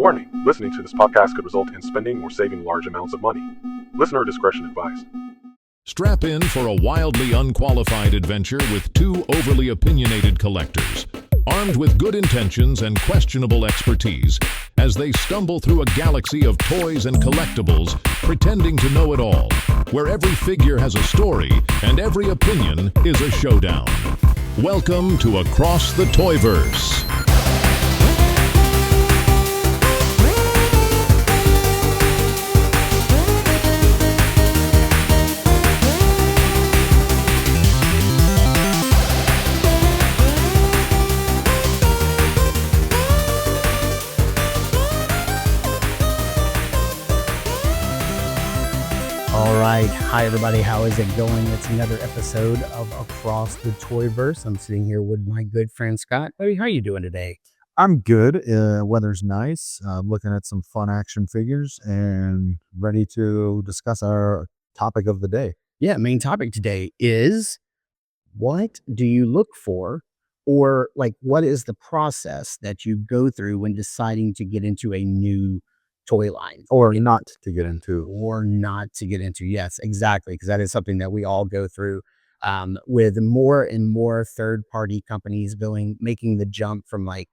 Warning, listening to this podcast could result in spending or saving large amounts of money. Listener discretion advised. Strap in for a wildly unqualified adventure with two overly opinionated collectors, armed with good intentions and questionable expertise, as they stumble through a galaxy of toys and collectibles, pretending to know it all, where every figure has a story and every opinion is a showdown. Welcome to Across the Toyverse. All right. Hi, everybody. How is it going? It's another episode of Across the Toyverse. I'm sitting here with my good friend, Scott. Buddy, how are you doing today? I'm good. Weather's nice. Looking at some fun action figures and ready to discuss our topic of the day. Yeah, main topic today is what do you look for, or like what is the process that you go through when deciding to get into a new toy line Or not to get into. or not to get into? Yes, exactly. Because that is something that we all go through with more and more third party companies making the jump from like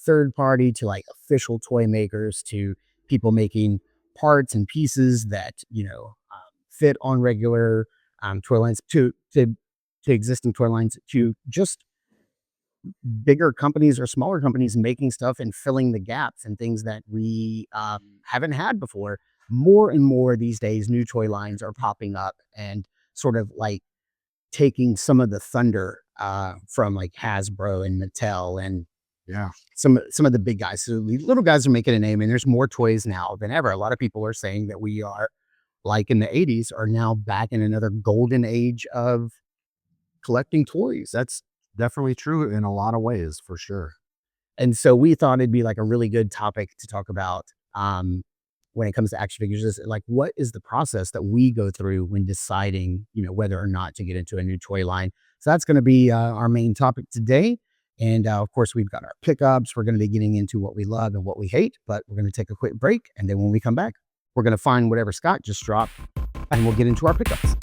third party to like official toy makers to people making parts and pieces that, fit on regular toy lines to existing toy lines to just bigger companies or smaller companies making stuff and filling the gaps and things that we haven't had before. More and more these days, new toy lines are popping up and sort of like taking some of the thunder from like Hasbro and Mattel and Yeah. some of the big guys. So the little guys are making a name, and there's more toys now than ever. A lot of people are saying that we are, like in the 80s, are now back in another golden age of collecting toys. That's Definitely true in a lot of ways, for sure. And so we thought it'd be like a really good topic to talk about when it comes to action figures. Is like, what is the process that we go through when deciding, whether or not to get into a new toy line? So that's going to be our main topic today. And of course, we've got our pickups. We're going to be getting into what we love and what we hate, but we're going to take a quick break. And then when we come back, we're going to find whatever Scott just dropped and we'll get into our pickups.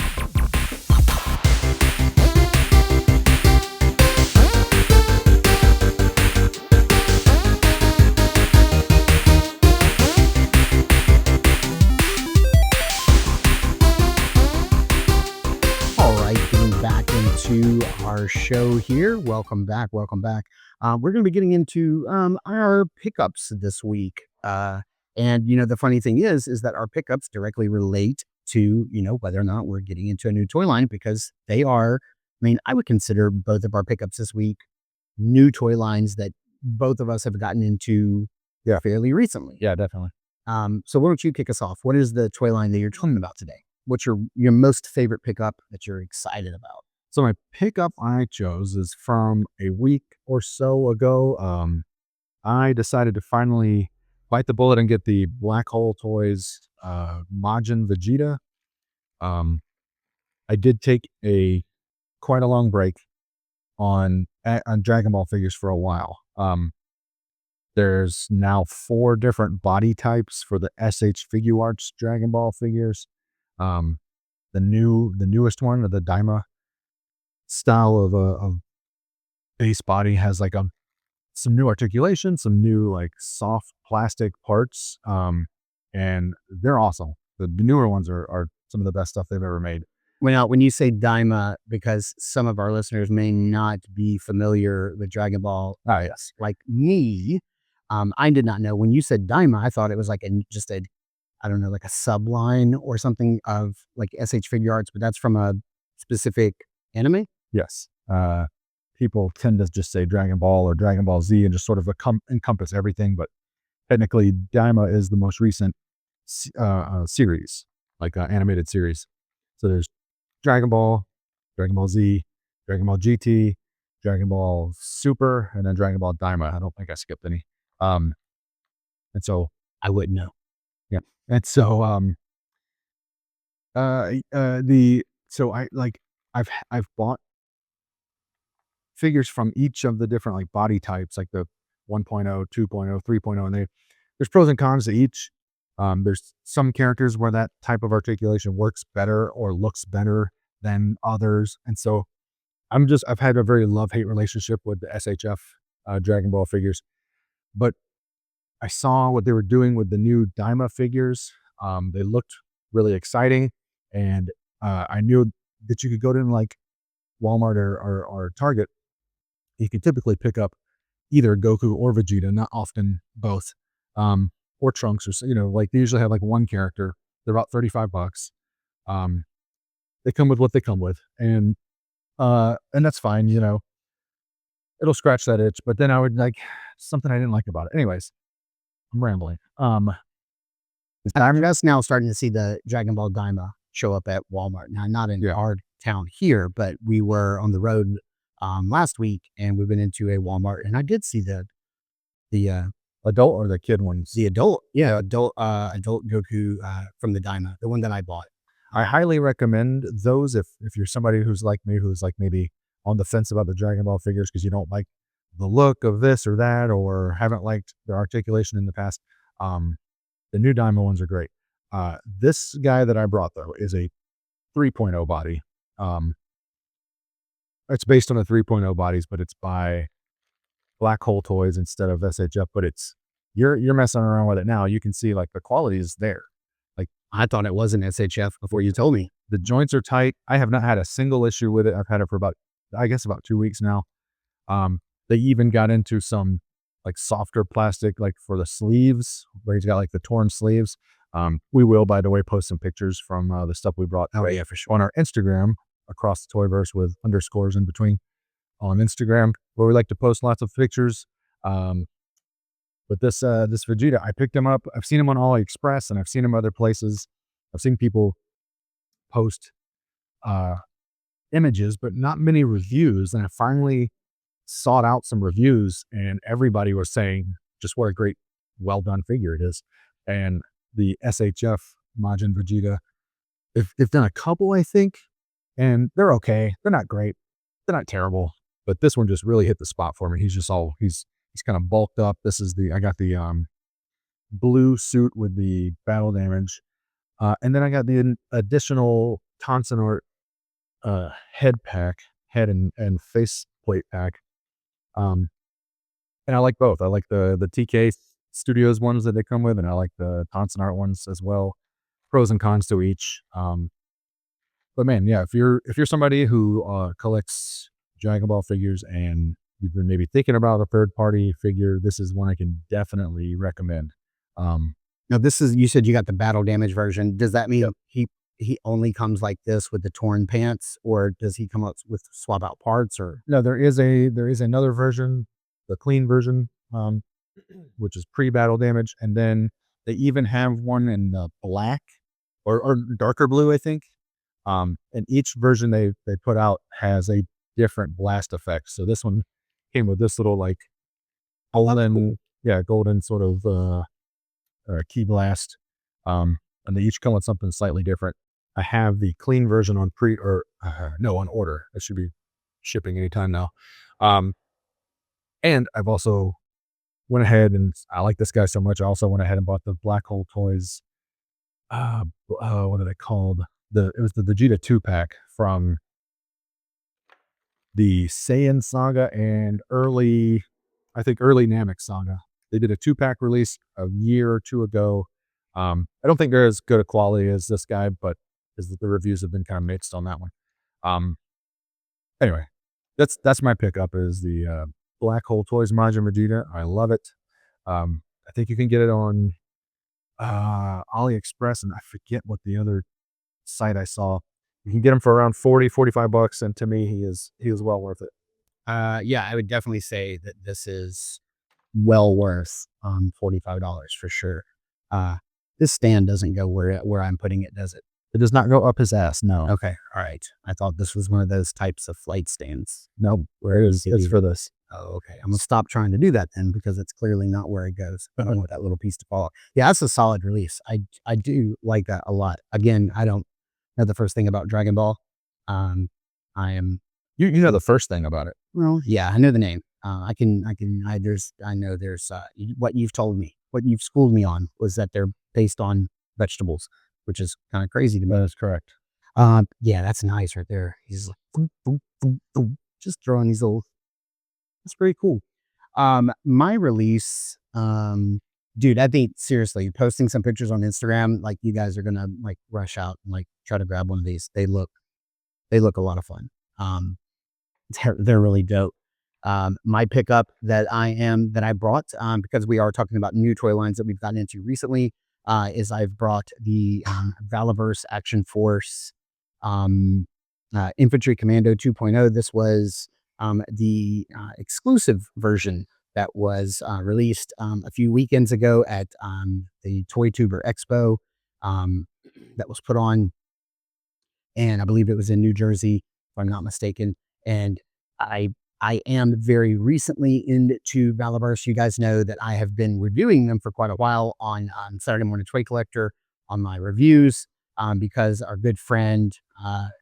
To our show here. Welcome back. We're going to be getting into our pickups this week. And the funny thing is that our pickups directly relate to, whether or not we're getting into a new toy line, because they are, I would consider both of our pickups this week new toy lines that both of us have gotten into fairly recently. Yeah, definitely. So why don't you kick us off? What is the toy line that you're talking about today? What's your most favorite pickup that you're excited about? So my pickup I chose is from a week or so ago. I decided to finally bite the bullet and get the Black Hole Toys Majin Vegeta. I did take quite a long break on Dragon Ball figures for a while. There's now 4 different body types for the SH Figuarts Dragon Ball figures. The newest one, the Daima style of base body, has like some new articulation, some new like soft plastic parts, and they're awesome. The newer ones are some of the best stuff they've ever made. When you say Daima, because some of our listeners may not be familiar with Dragon Ball, Yes, like me, I did not know. When you said Daima, I thought it was like I don't know, like a subline or something of like SH Figuarts, but that's from a specific anime. yes. People tend to just say Dragon Ball or Dragon Ball Z and just sort of encompass everything, but technically Daima is the most recent series, like animated series. So there's Dragon Ball Z, Dragon Ball GT, Dragon Ball Super, and then Dragon Ball Daima. I don't think I skipped any. And so I wouldn't know. yeah, and so I've bought figures from each of the different like body types, like the 1.0, 2.0, 3.0, and there's pros and cons to each. There's some characters where that type of articulation works better or looks better than others. And so I've had a very love-hate relationship with the SHF Dragon Ball figures, but I saw what they were doing with the new Daima figures. They looked really exciting, and I knew that you could go to like Walmart or Target. You could typically pick up either Goku or Vegeta, not often both, or Trunks, or like they usually have like one character. They're about $35. Um, they come with what they come with, and that's fine. It'll scratch that itch. But then I would like something I didn't like about it. Anyways, I'm rambling. And I'm just now starting to see the Dragon Ball Daima show up at Walmart. Now, not in Yeah. our town here, but we were on the road last week, and we went into a Walmart, and I did see the Adult or the kid ones? adult Goku from the Daima, the one that I bought. I highly recommend those if you're somebody who's like me, who's like maybe on the fence about the Dragon Ball figures because you don't like the look of this or that, or haven't liked their articulation in the past. The new Daima ones are great. This guy that I brought though is a 3.0 body. It's based on the 3.0 bodies, but it's by Black Hole Toys instead of SHF. But you're messing around with it now. You can see like the quality is there. I thought it was an SHF before you told me. The joints are tight. I have not had a single issue with it. I've had it for about 2 weeks now. They even got into some like softer plastic, like for the sleeves, where he's got like the torn sleeves. We will, by the way, post some pictures from the stuff we brought. Oh yeah, for sure. On our Instagram, across the Toyverse with underscores in between on Instagram, where we like to post lots of pictures. But this Vegeta, I picked him up. I've seen him on AliExpress, and I've seen him other places. I've seen people post images, but not many reviews. And I finally sought out some reviews, and everybody was saying just what a great, well done figure it is. And the SHF Majin Vegeta, they've done a couple, I think, and they're okay. They're not great. They're not terrible. But this one just really hit the spot for me. He's kind of bulked up. I got the blue suit with the battle damage. And then I got the additional Tonsonart head and face plate pack. And I like both. I like the TK Studios ones that they come with, and I like the Tonsonart ones as well. Pros and cons to each. But man, yeah, if you're somebody who collects Dragon Ball figures and you've been maybe thinking about a third party figure, this is one I can definitely recommend. Now you said you got the battle damage version. Does that mean he only comes like this with the torn pants, or does he come up with swap out parts? Or no, there is another version, the clean version, which is pre-battle damage, and then they even have one in black or darker blue, I think. And each version they put out has a different blast effect. So this one came with this little like golden sort of key blast. And they each come with something slightly different. I have the clean version on on order. It should be shipping anytime now. And I've also went ahead, and I like this guy so much, I also went ahead and bought the Black Hole Toys. What are they called? It was the Vegeta 2-pack from the Saiyan Saga and early Namek Saga. They did a 2-pack release a year or two ago. I don't think they're as good a quality as this guy, but the reviews have been kind of mixed on that one. Anyway, that's my pickup is the Black Hole Toys Majin Vegeta. I love it. I think you can get it on AliExpress, and I forget what the other site I saw. You can get them for around $40-$45, and to me, he is well worth it. Yeah, I would definitely say that this is well worth $45 for sure. This stand doesn't go where I'm putting it, does it? It does not go up his ass. No. Okay, all right. I thought this was one of those types of flight stands. No, where it is, it's for this. Oh, okay. I'm gonna stop trying to do that then, because it's clearly not where it goes. I don't want that little piece to fall off. Yeah, that's a solid release. I do like that a lot. Again, I don't know the first thing about Dragon Ball. I am. You know the first thing about it. Well, yeah, I know the name. I know there's what you've told me. what you've schooled me on was that they're based on vegetables, which is kind of crazy to me. That is correct. Yeah, that's nice right there. He's like, boom, boom, boom, boom, just throwing these little. That's pretty cool. My release, dude, I think seriously, posting some pictures on Instagram, like you guys are gonna like rush out and like try to grab one of these. They look a lot of fun. Um, they're really dope. My pickup that I brought, because we are talking about new toy lines that we've gotten into recently, is I've brought the Valaverse Action Force Infantry Commando 2.0. This was the exclusive version that was released a few weekends ago at the Toytuber Expo that was put on, and I believe it was in New Jersey, if I'm not mistaken. And I I am very recently into Valaverse. You guys know that I have been reviewing them for quite a while on Saturday Morning Toy Collector on my reviews, because our good friend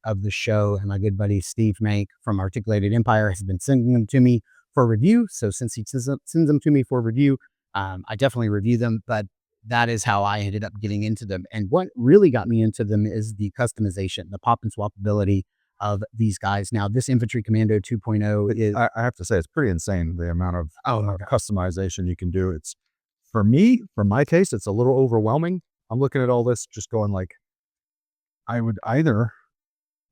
of the show and my good buddy Steve Mank from Articulated Empire has been sending them to me for review. So since he sends them to me for review, I definitely review them. But that is how I ended up getting into them. And what really got me into them is the customization, the pop and swap ability of these guys. Now, this Infantry Commando 2.0 is I have to say, it's pretty insane the amount of oh my god. customization you can do. It's for me, for my taste, it's a little overwhelming. I'm looking at all this, just going like, I would either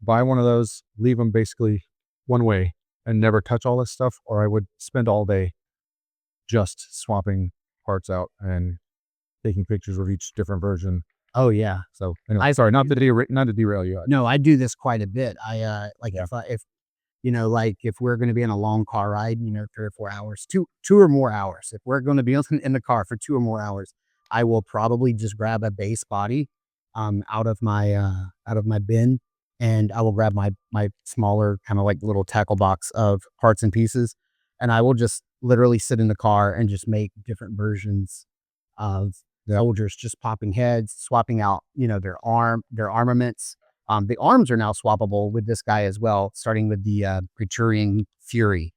buy one of those, leave them basically one way, and never touch all this stuff, or I would spend all day just swapping parts out and taking pictures of each different version. Oh yeah. So anyway, sorry, not to derail you. No, I do this quite a bit. Like Yeah. if like if we're going to be on a long car ride, 3 or 4 hours, two or more hours. If we're going to be in the car for 2 or more hours, I will probably just grab a base body, out of my bin, and I will grab my smaller kind of like little tackle box of parts and pieces, and I will just literally sit in the car and just make different versions of the soldiers, just popping heads, swapping out, their armaments. The arms are now swappable with this guy as well, starting with the Praetorian Fury,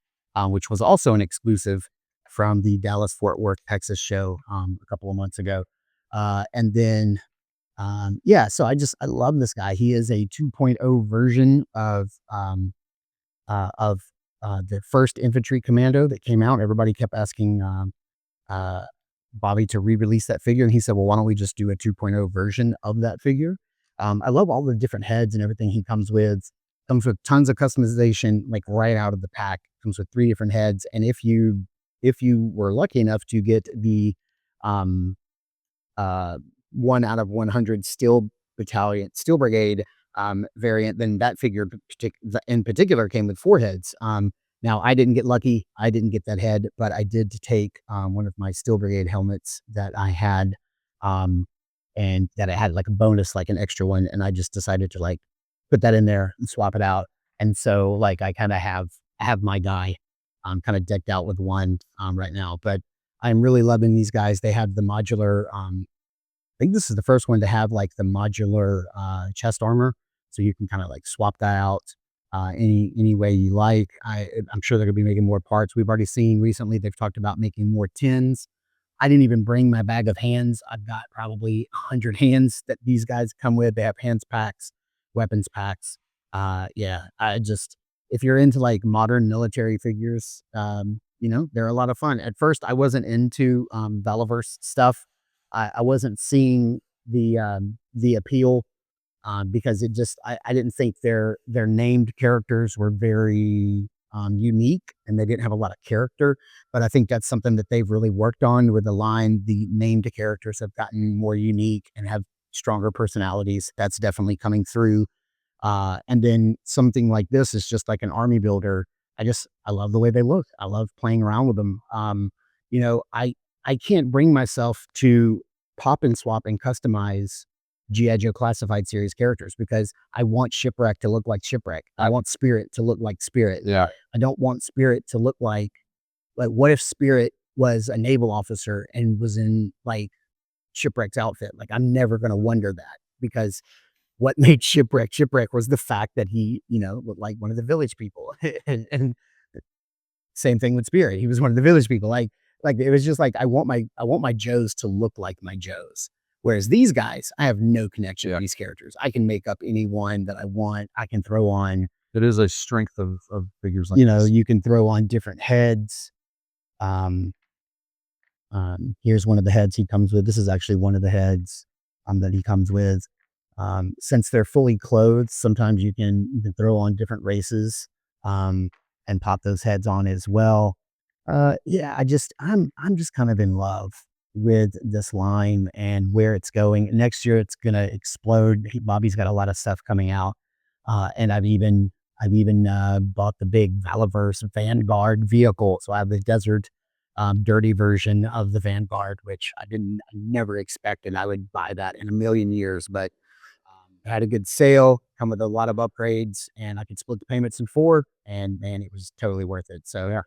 which was also an exclusive from the Dallas Fort Worth, Texas show a couple of months ago. And then, yeah, so I love this guy. He is a 2.0 version of the first Infantry Commando that came out. Everybody kept asking uh, Bobby to re-release that figure, and he said, "Well, why don't we just do a 2.0 version of that figure?" I love all the different heads and everything he comes with. Comes with tons of customization, like right out of the pack. Comes with 3 different heads, and if you were lucky enough to get the um, 1 out of 100 Steel Brigade variant, then that figure in particular came with 4 heads. Now, I didn't get lucky. I didn't get that head, but I did take one of my Steel Brigade helmets that I had, and that I had like a bonus, like an extra one, and I just decided to like put that in there and swap it out. And so, like, I kind of have my guy kind of decked out with one right now. But I'm really loving these guys. They have the modular. I think this is the first one to have like the modular chest armor, so you can kind of like swap that out any way you like. I'm sure they're gonna be making more parts. We've already seen recently they've talked about making more tins. I didn't even bring my bag of hands. I've got probably 100 hands that these guys come with. They have hands packs, weapons packs. Yeah, if you're into like modern military figures, they're a lot of fun. At first, I wasn't into Valaverse stuff. I wasn't seeing the appeal, because I didn't think their named characters were very unique, and they didn't have a lot of character. But I think that's something that they've really worked on with the line. The named characters have gotten more unique and have stronger personalities. That's definitely coming through. And then something like this is just like an army builder. I love the way they look. I love playing around with them. I can't bring myself to pop and swap and customize G.I. Joe Classified Series characters, because I want Shipwreck to look like Shipwreck. I want Spirit to look like Spirit. Yeah. I don't want Spirit to look like what if Spirit was a naval officer and was in like Shipwreck's outfit? Like, I'm never going to wonder that, because what made Shipwreck was the fact that he, looked like one of the village people. and same thing with Spirit. He was one of the village people. Like Like, it was just like, I want my Joes to look like my Joes. Whereas these guys, I have no connection Yeah. to these characters. I can make up any one that I want. I can throw on, It is a strength of figures like you know, this. you can throw on different heads. Um, Here's one of the heads he comes with. This is actually one of the heads that he comes with. Since they're fully clothed, sometimes you can throw on different races um, and pop those heads on as well. Yeah, I'm just kind of in love with this line and where it's going. Next year, it's gonna explode. Bobby's got a lot of stuff coming out, and I've even bought the big Valaverse Vanguard vehicle. So I have the desert dirty version of the Vanguard, which I never expected I would buy that in a million years, but I had a good sale, come with a lot of upgrades, and I could split the payments in four, and man, it was totally worth it. So yeah,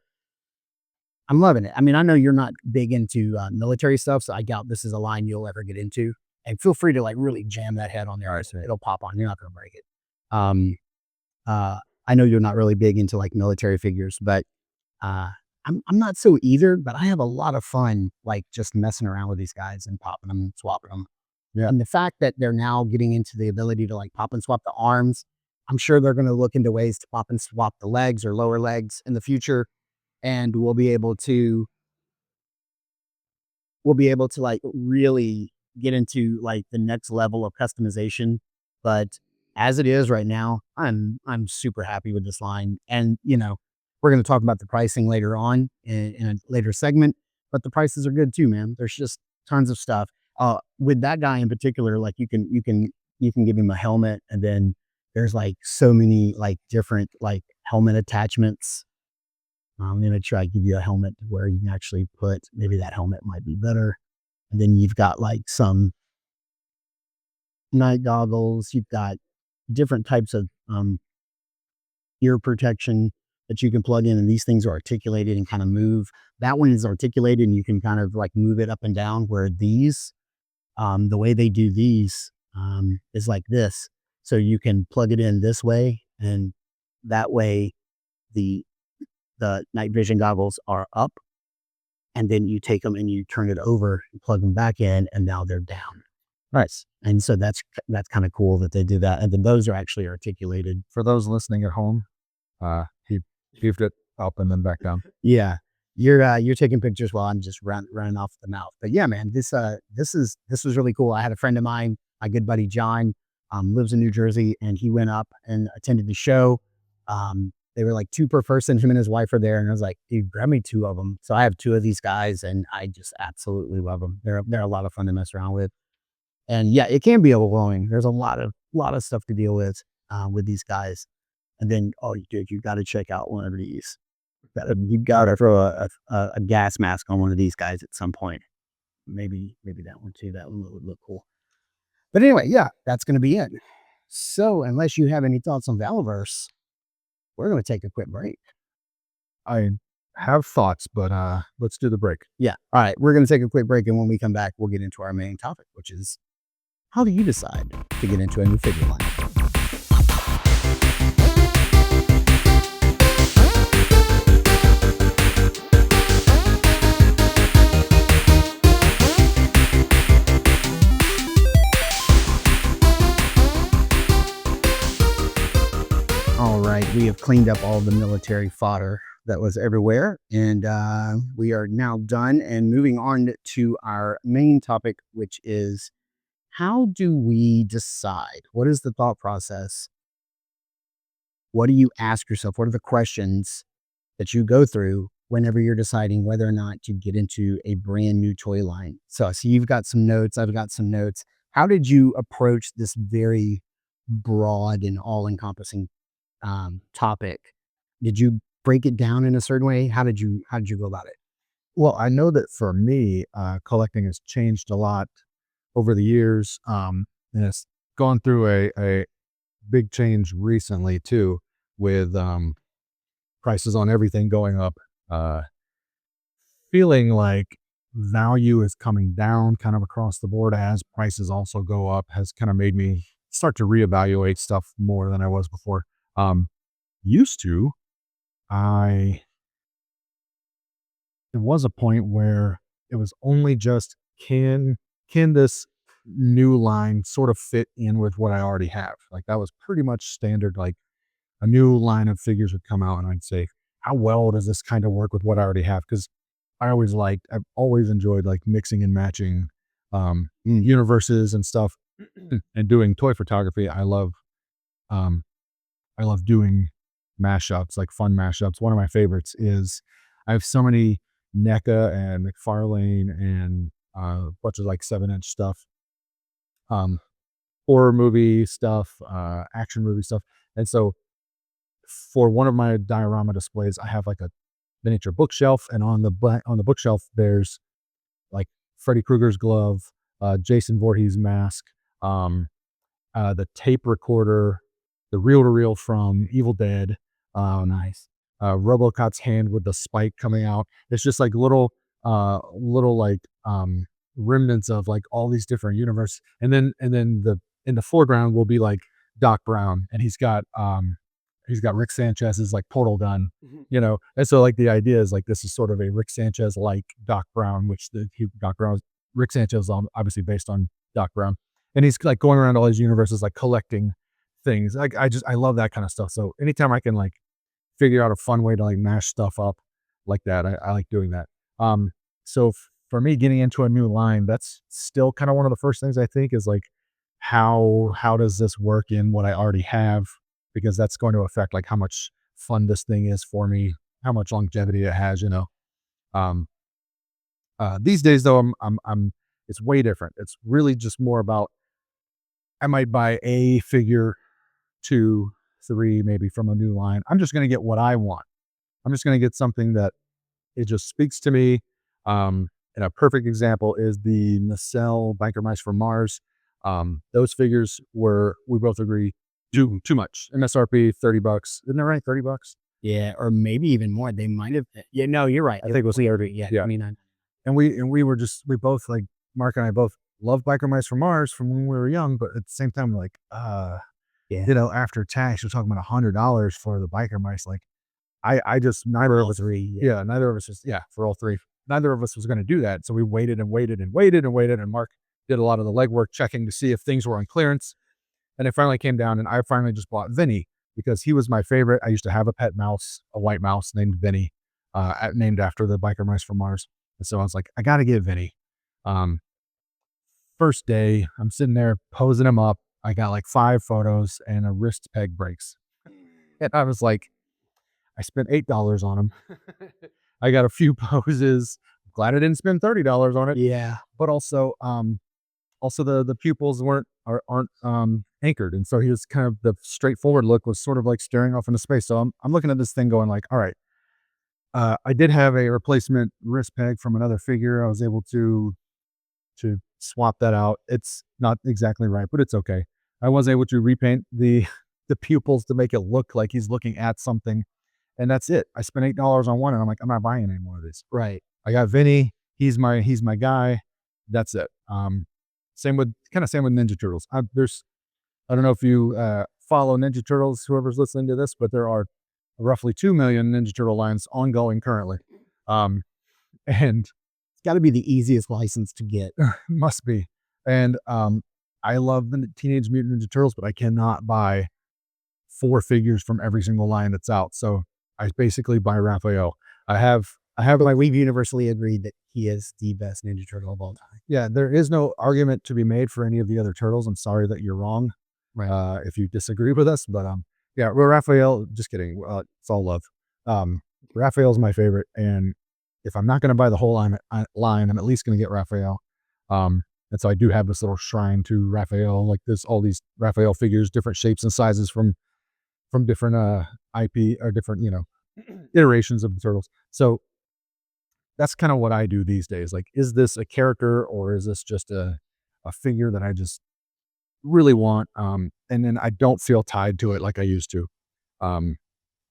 I'm loving it. I mean, I know you're not big into military stuff, so I doubt this is a line you'll ever get into. And feel free to like really jam that head on there. It'll pop on. You're not going to break it. Um, I know you're not really big into like military figures, but uh, I'm not so either. But I have a lot of fun like just messing around with these guys and popping them, and swapping them. Yeah. And the fact that they're now getting into the ability to like pop and swap the arms, I'm sure they're going to look into ways to pop and swap the legs or lower legs in the future, and we'll be able to like really get into like the next level of customization. But as it is right now, I'm super happy with this line. And you know, we're going to talk about the pricing later on in a later segment, but the prices are good too, man. There's just tons of stuff. With that guy in particular, like you can give him a helmet, and then there's like so many like different like helmet attachments. I'm gonna try to give you a helmet where you can actually put, maybe that helmet might be better. And then you've got like some night goggles. You've got different types of ear protection that you can plug in, and these things are articulated and kind of move. That one is articulated, and you can kind of like move it up and down. Where these, the way they do these, is like this. So you can plug it in this way, and that way the night vision goggles are up, and then you take them and you turn it over and plug them back in, and now they're down. Nice. And so that's kind of cool that they do that. And then those are actually articulated. For those listening at home, he heaved it up and then back down. Yeah. You're taking pictures while I'm just running off the mouth. But yeah, man, this was really cool. I had a friend of mine, my good buddy John, lives in New Jersey, and he went up and attended the show. They were like two per person. Him and his wife are there, and I was like, dude, grab me two of them. So I have two of these guys, and I just absolutely love them. They're a lot of fun to mess around with. And yeah, it can be overwhelming. There's a lot of stuff to deal with these guys. And then, oh, dude, you got to check out one of these. You got to throw a gas mask on one of these guys at some point. Maybe that one too. That one would look cool. But anyway, yeah, that's going to be it. So unless you have any thoughts on Valaverse, we're going to take a quick break. I have thoughts, but let's do the break. Yeah. All right. We're going to take a quick break. And when we come back, we'll get into our main topic, which is, how do you decide to get into a new figure line? All right, we have cleaned up all the military fodder that was everywhere, and we are now done and moving on to our main topic, which is, how do we decide? What is the thought process? What do you ask yourself? What are the questions that you go through whenever you're deciding whether or not to get into a brand new toy line? So you've got some notes. I've got some notes. How did you approach this very broad and all-encompassing topic? Did you break it down in a certain way? How did you go about it? Well, I know that for me, collecting has changed a lot over the years, and it's gone through a big change recently too, with prices on everything going up. Feeling like value is coming down kind of across the board as prices also go up has kind of made me start to reevaluate stuff more than I was before. Used to, I there was a point where it was only just can this new line sort of fit in with what I already have? Like that was pretty much standard. Like a new line of figures would come out, and I'd say, how well does this kind of work with what I already have? Because I've always enjoyed like mixing and matching universes and stuff, and doing toy photography. Um, I love doing mashups, like fun mashups. One of my favorites is I have so many NECA and McFarlane and a bunch of like 7-inch stuff, um, horror movie stuff, action movie stuff. And so for one of my diorama displays, I have like a miniature bookshelf, and on the bookshelf there's like Freddy Krueger's glove, Jason Voorhees mask, um, the tape recorder, the reel to reel from Evil Dead, Nice. RoboCop's hand with the spike coming out. It's just like little like remnants of like all these different universes, and then the in the foreground will be like Doc Brown, and he's got Rick Sanchez's like portal gun, and so like the idea is like this is sort of a Rick Sanchez like Doc Brown, which Rick Sanchez is obviously based on Doc Brown, and he's like going around all these universes like collecting things. Like I love that kind of stuff. So anytime I can like figure out a fun way to like mash stuff up like that, I like doing that. So for me, getting into a new line, that's still kind of one of the first things I think is like how does this work in what I already have, because that's going to affect like how much fun this thing is for me, how much longevity it has. Um, these days though, I'm it's way different. It's really just more about I might buy a figure, 2, 3, maybe from a new line. I'm just going to get what I want. I'm just going to get something that it just speaks to me. And a perfect example is the Nacelle Biker Mice from Mars. Those figures we both agree, too much. MSRP $30. Isn't that right? $30. Yeah, or maybe even more. They might have. Yeah, no, you're right. I think it was clear. Yeah, yeah. 29. And we both like Mark and I both love Biker Mice from Mars from when we were young, but at the same time, like, Yeah. after tax, you're talking about $100 for the Biker Mice. Like, I just neither of us, neither of us for all three, neither of us was going to do that. So we waited and waited and waited and waited, and Mark did a lot of the legwork checking to see if things were on clearance. And it finally came down, and I finally just bought Vinny because he was my favorite. I used to have a pet mouse, a white mouse named Vinny, named after the Biker Mice from Mars. And so I was like, I got to get Vinny. First day, I'm sitting there posing him up. I got like 5 photos, and a wrist peg breaks. And I was like, I spent $8 on him. I got a few poses. Glad I didn't spend $30 on it. Yeah. But also the pupils aren't anchored, and so he was kind of the straightforward look was sort of like staring off into space. So I'm looking at this thing going like, all right. I did have a replacement wrist peg from another figure. I was able to swap that out. It's not exactly right, but it's okay. I was able to repaint the pupils to make it look like he's looking at something, and that's it. I spent $8 on one, and I'm like, I'm not buying any more of these. Right. I got Vinny. He's my guy. That's it. Same with Ninja Turtles. I don't know if you follow Ninja Turtles, whoever's listening to this, but there are roughly 2 million Ninja Turtle lines ongoing currently. And It's got to be the easiest license to get. must be. And I love the Teenage Mutant Ninja Turtles, but I cannot buy 4 figures from every single line that's out. So I basically buy Raphael. I have We've universally agreed that he is the best Ninja Turtle of all time. Yeah, there is no argument to be made for any of the other turtles. I'm sorry that you're wrong, Right. if you disagree with us. But yeah, well, Raphael, just kidding. It's all love. Raphael's my favorite, and if I'm not going to buy the whole line, I'm at least going to get Raphael. And so I do have this little shrine to Raphael. Like there's all these Raphael figures, different shapes and sizes from different IP or different iterations of the turtles. So that's kind of what I do these days. Like, is this a character or is this just a figure that I just really want? And then I don't feel tied to it like I used to. And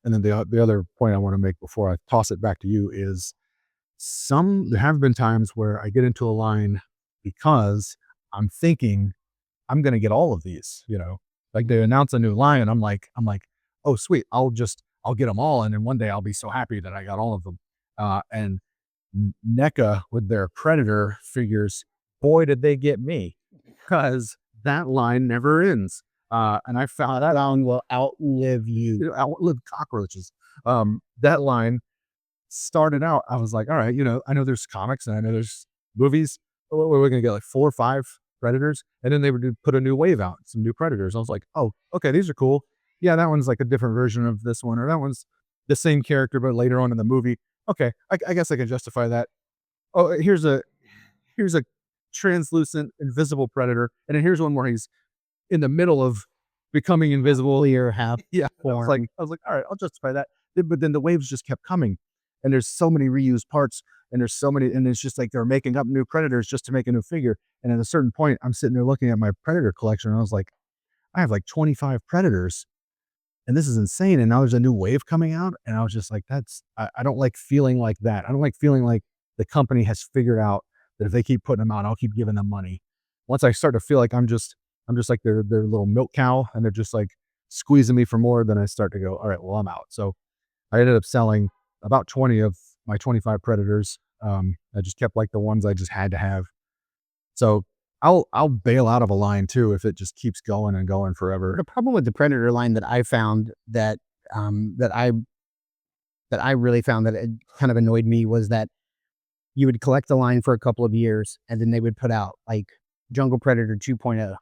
then the other point I want to make before I toss it back to you is there have been times where I get into a line because I'm thinking I'm going to get all of these, like they announce a new line and I'm like, oh, sweet. I'll get them all. And then one day I'll be so happy that I got all of them. And NECA with their Predator figures, boy, did they get me, because that line never ends. And I found That line will outlive you. outlive cockroaches. That line started out, I was like, all right, I know there's comics and I know there's movies. We're going to get like 4 or 5 Predators. And then they would put a new wave out, some new Predators. I was like, oh, okay, these are cool. Yeah, that one's like a different version of this one, or that one's the same character, but later on in the movie. Okay, I guess I can justify that. Oh, here's a translucent, invisible Predator. And then here's one where he's in the middle of becoming invisible. Clear half Yeah. form. I was like, all right, I'll justify that. But then the waves just kept coming. And there's so many reused parts, and there's so many, and it's just like they're making up new Predators just to make a new figure. And at a certain point, I'm sitting there looking at my Predator collection, and I was like, I have like 25 Predators, and this is insane. And now there's a new wave coming out, and I was just like, I don't like feeling like that. I don't like feeling like the company has figured out that if they keep putting them out, I'll keep giving them money. Once I start to feel like I'm just like their little milk cow, and they're just like squeezing me for more, then I start to go, all right, well, I'm out. So I ended up selling about 20 of my 25 Predators. I just kept like the ones I just had to have. So I'll bail out of a line too if it just keeps going and going forever. The problem with the Predator line that I found that I really found that it kind of annoyed me was that you would collect the line for a couple of years, and then they would put out like Jungle Predator 2.0.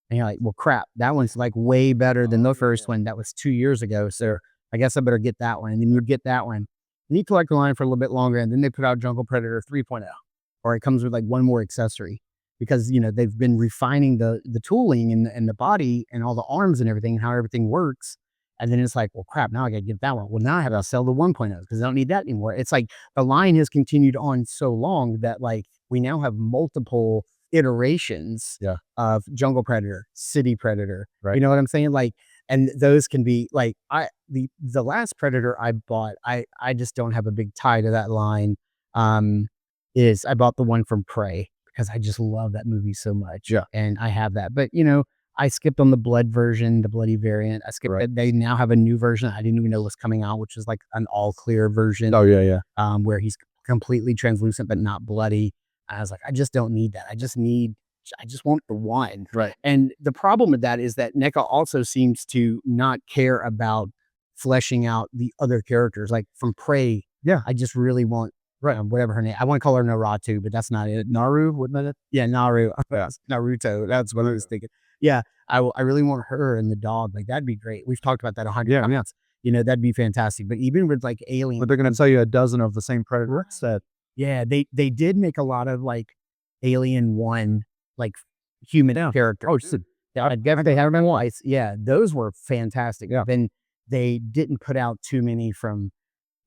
And you're like, well, crap, that one's like way better than the first one. That was 2 years ago. So I guess I better get that one. And then you'd get that one. And you collect the line for a little bit longer, and then they put out Jungle Predator 3.0, or it comes with like one more accessory, because they've been refining the tooling and the body and all the arms and everything, and how everything works. And then it's like, well, crap, now I got to get that one. Well, now I have to sell the 1.0 because I don't need that anymore. It's like the line has continued on so long that like we now have multiple iterations of Jungle Predator, City Predator. Right. You know what I'm saying? Like, and those can be like, the last Predator I bought, I just don't have a big tie to that line. Is I bought the one from Prey because I just love that movie so much. Yeah. And I have that. But I skipped on the blood version, the bloody variant. I skipped it. They now have a new version I didn't even know was coming out, which is like an all clear version. Oh yeah, yeah. Where he's completely translucent but not bloody. I was like, I just don't need that. I just want the one. Right. And the problem with that is that NECA also seems to not care about fleshing out the other characters. Like from Prey, Yeah. I just really want whatever her name. I want to call her Naratu, but that's not it. Naru, wasn't it? Yeah, Naru. Yeah. Naruto. That's what I was thinking. Yeah, I really want her and the dog. Like that'd be great. We've talked about that 100 times. That'd be fantastic. But even with like Alien, But they're going to sell you a dozen of the same Predator set. yeah, they did make a lot of like Alien 1 like human characters. Oh, shit. Yeah, I definitely have them once. Yeah, those were fantastic. Yeah. Then they didn't put out too many from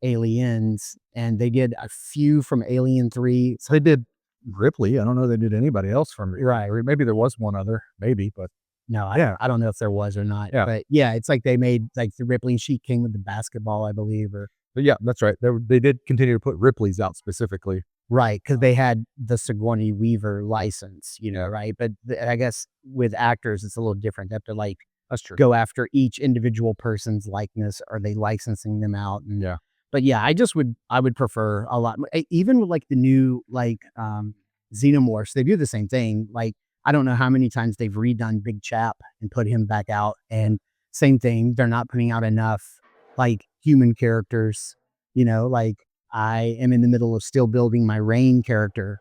Aliens, and they did a few from Alien 3. So they did Ripley. I don't know they did anybody else from Right. Maybe there was one other, maybe, but No, Yeah. I don't know if there was or not. Yeah. But yeah, it's like they made like the Ripley. She came with the basketball, I believe, or but yeah, that's right. They did continue to put Ripley's out specifically. right, because they had the Sigourney Weaver license, right? But I guess with actors, it's a little different. They have to like That's true. go after each individual person's likeness. Are they licensing them out? And, Yeah. But yeah, I would prefer a lot, even with like the new like Xenomorphs, they do the same thing. Like, I don't know how many times they've redone Big Chap and put him back out. And same thing, they're not putting out enough like human characters, like I am in the middle of still building my Rain character,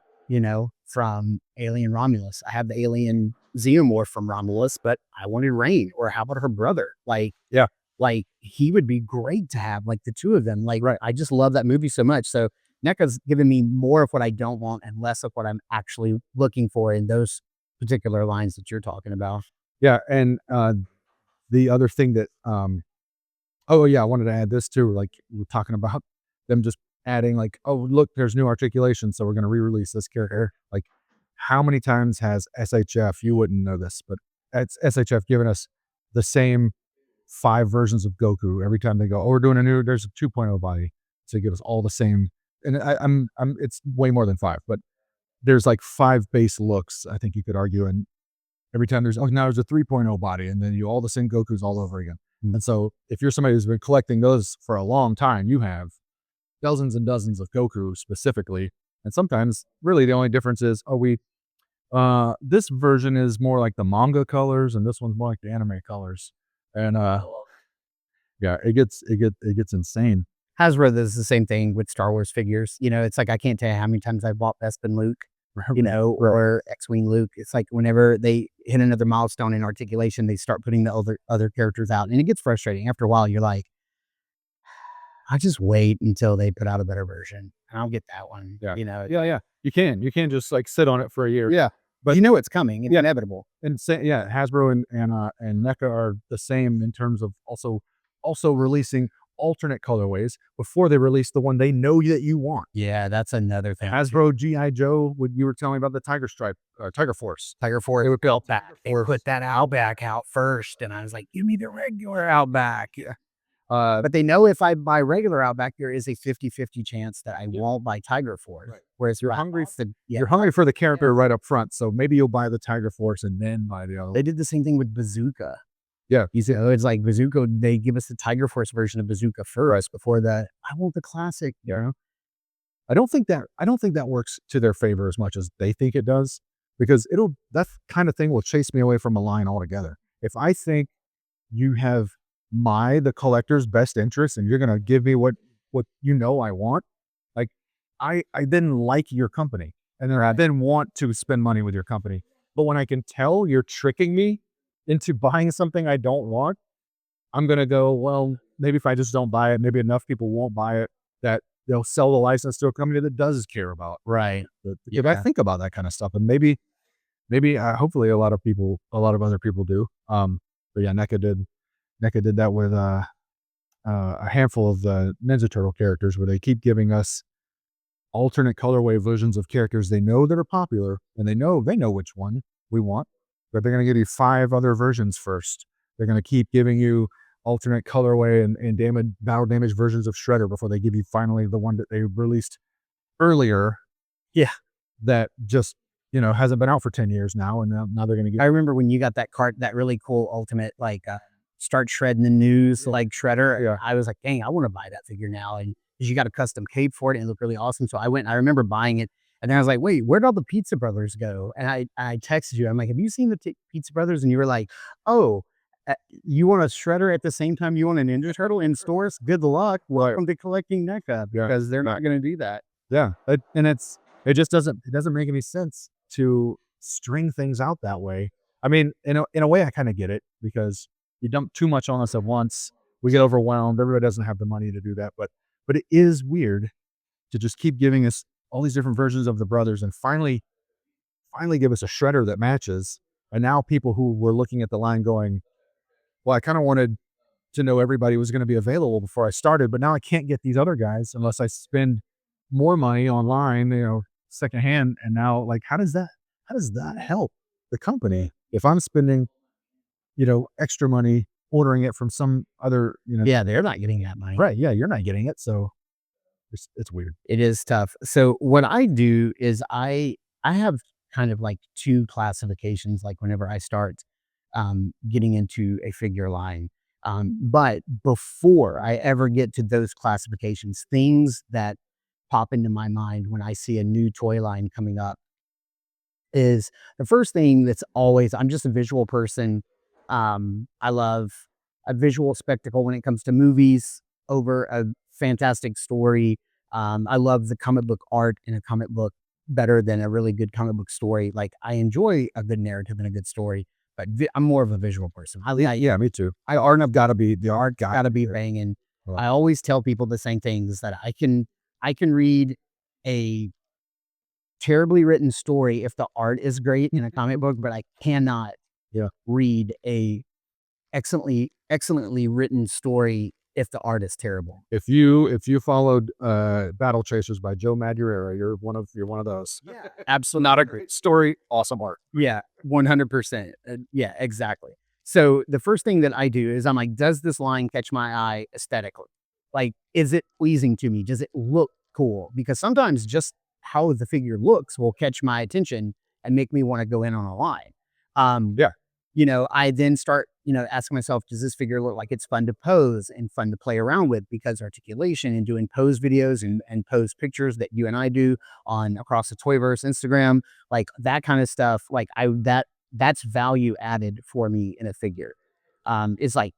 from Alien Romulus. I have the Alien Xenomorph from Romulus, but I wanted Rain. Or how about her brother? Like, Yeah. like he would be great to have, like the two of them. Like, Right. I just love that movie so much. So NECA's given me more of what I don't want and less of what I'm actually looking for in those particular lines that you're talking about. Yeah. And the other thing that oh yeah, I wanted to add this too. Like we're talking about them just adding like, oh look, there's new articulation, so we're gonna re-release this character. Like how many times has SHF, you wouldn't know this, but it's SHF given us the same 5 versions of Goku every time they go, oh, we're doing there's a 2.0 body. So give us all the same. And I'm it's way more than 5, but there's like 5 base looks, I think you could argue. And every time now there's a 3.0 body, and then all the same Gokus all over again. And so if you're somebody who's been collecting those for a long time, dozens and dozens of Goku specifically. And sometimes really the only difference is, this version is more like the manga colors and this one's more like the anime colors. And yeah, it gets insane. Hasbro does the same thing with Star Wars figures. You know, it's like I can't tell you how many times I've bought Bespin Luke, you know, or X-Wing Luke. It's like whenever they hit another milestone in articulation, they start putting the other characters out, and it gets frustrating. After a while, you're like, I just wait until they put out a better version, and I'll get that one. Yeah. You know, Yeah. You can't just like sit on it for a year. yeah, but you know it's coming. It's inevitable. And Hasbro and NECA are the same in terms of also releasing alternate colorways before they release the one they know that you want. Yeah, that's another thing. Hasbro GI Joe, what you were telling me about the Tiger Stripe, Tiger Force. Tiger Force. They would build that. They put that Outback out first, and I was like, give me the regular Outback. Yeah. But they know if I buy regular Outback, there is a 50-50 chance that I won't buy Tiger Force. Right. Whereas You're hungry for the character right up front, so maybe you'll buy the Tiger Force and then buy the other. They did the same thing with Bazooka. Yeah. You see, it's like Bazooka, they give us the Tiger Force version of Bazooka first before I want the classic. You know? I don't think that works to their favor as much as they think it does, because that kind of thing will chase me away from a line altogether. If I think you have the collector's best interest and you're gonna give me what you know I want, like I then like your company and then I then want to spend money with your company. But when I can tell you're tricking me into buying something I don't want, I'm gonna go, well, maybe if I just don't buy it, maybe enough people won't buy it that they'll sell the license to a company that does care about. Right. If I think about that kind of stuff, and maybe hopefully a lot of other people do. But yeah, NECA did that with a handful of the Ninja Turtle characters, where they keep giving us alternate colorway versions of characters they know that are popular, and they know which one we want, but they're going to give you 5 other versions first. They're going to keep giving you alternate colorway and battle damage versions of Shredder before they give you finally the one that they released earlier. Yeah. That just, hasn't been out for 10 years now, and now they're going to give. I remember when you got that really cool ultimate, like, start shredding the news, like Shredder. Yeah. I was like, dang, I want to buy that figure now. And you got a custom cape for it and it looked really awesome. So I remember buying it. And then I was like, wait, where'd all the Pizza Brothers go? And I texted you. I'm like, have you seen the Pizza Brothers? And you were like, oh, you want a Shredder at the same time you want a Ninja Turtle in stores? Good luck. Welcome to collecting NECA, because they're not going to do that. Yeah. It just doesn't make any sense to string things out that way. I mean, in a way, I kind of get it, because you dump too much on us at once, we get overwhelmed. Everybody doesn't have the money to do that. But it is weird to just keep giving us all these different versions of the brothers and finally give us a Shredder that matches. And now people who were looking at the line going, well, I kind of wanted to know everybody was going to be available before I started, but now I can't get these other guys unless I spend more money online, secondhand. And now, like, how does that help the company if I'm spending, extra money ordering it from some other, Yeah, they're not getting that money. Right. Yeah, you're not getting it. So it's weird. It is tough. So what I do is I have kind of like 2 classifications, like whenever I start getting into a figure line. But before I ever get to those classifications, things that pop into my mind when I see a new toy line coming up is the first thing that's always, I'm just a visual person. I love a visual spectacle when it comes to movies over a fantastic story. I love the comic book art in a comic book better than a really good comic book story. Like, I enjoy a good narrative and a good story, but I'm more of a visual person. Yeah, me too. The art got to be banging. Well, I always tell people the same things, that I can read a terribly written story if the art is great in a comic book, but I cannot read a excellently written story if the art is terrible. If you followed Battle Chasers by Joe Madureira, you're one of those. Yeah, absolutely. Not a great story, awesome art. Yeah, 100%. Yeah, exactly. So the first thing that I do is I'm like, does this line catch my eye aesthetically? Like, is it pleasing to me? Does it look cool? Because sometimes just how the figure looks will catch my attention and make me want to go in on a line. I then start, asking myself, does this figure look like it's fun to pose and fun to play around with? Because articulation and doing pose videos and pose pictures that you and I do on across the Toyverse Instagram, like that kind of stuff, like that's value added for me in a figure. It's like,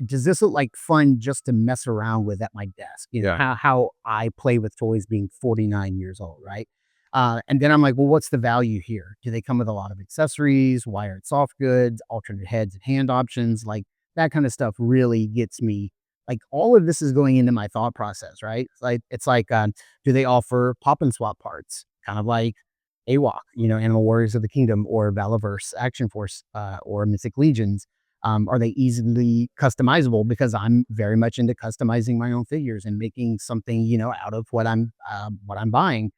does this look like fun just to mess around with at my desk? Yeah. How I play with toys being 49 years old, right? And then I'm like, well, what's the value here? Do they come with a lot of accessories, wired soft goods, alternate heads and hand options? Like that kind of stuff really gets me. Like all of this is going into my thought process, right? Do they offer pop and swap parts? Kind of like AWOC, Animal Warriors of the Kingdom, or Valaverse Action Force, or Mythic Legions. Are they easily customizable? Because I'm very much into customizing my own figures and making something, out of what I'm buying.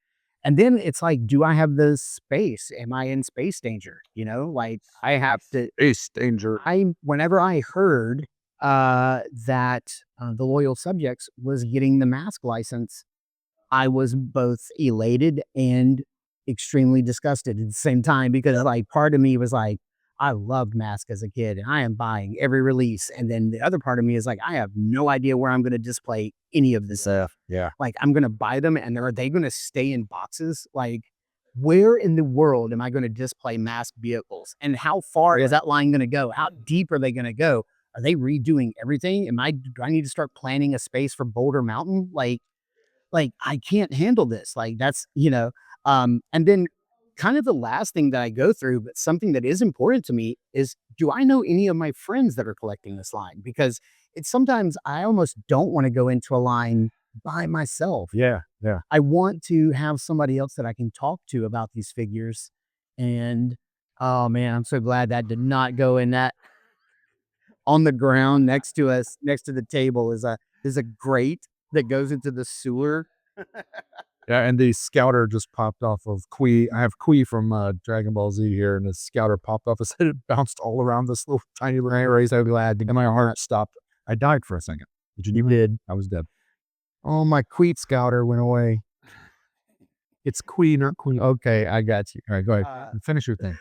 And then it's like, do I have the space? Am I in space danger? Like I have to. Ace danger. Whenever I heard that the Loyal Subjects was getting the mask license, I was both elated and extremely disgusted at the same time, because like part of me was like, I loved Mask as a kid and I am buying every release. And then the other part of me is like, I have no idea where I'm going to display any of this stuff. Yeah. Like I'm going to buy them, and are they going to stay in boxes? Like where in the world am I going to display Mask vehicles? And how far is that line going to go? How deep are they going to go? Are they redoing everything? Do I need to start planning a space for Boulder Mountain? Like I can't handle this. Like that's, and then kind of the last thing that I go through, but something that is important to me is, do I know any of my friends that are collecting this line? Because it's sometimes I almost don't want to go into a line by myself. Yeah. Yeah. I want to have somebody else that I can talk to about these figures. And oh man, I'm so glad that did not go in that. On the ground next to us, next to the table is a grate that goes into the sewer. Yeah, and the scouter just popped off of Kui. I have Kui from Dragon Ball Z here, and the scouter popped off his head. It bounced all around this little tiny little area. So glad, and my heart stopped. I died for a second. You did. I was dead. Oh, my Kui scouter went away. It's Kui, not Queen. Okay, I got you. All right, go ahead. Finish your thing.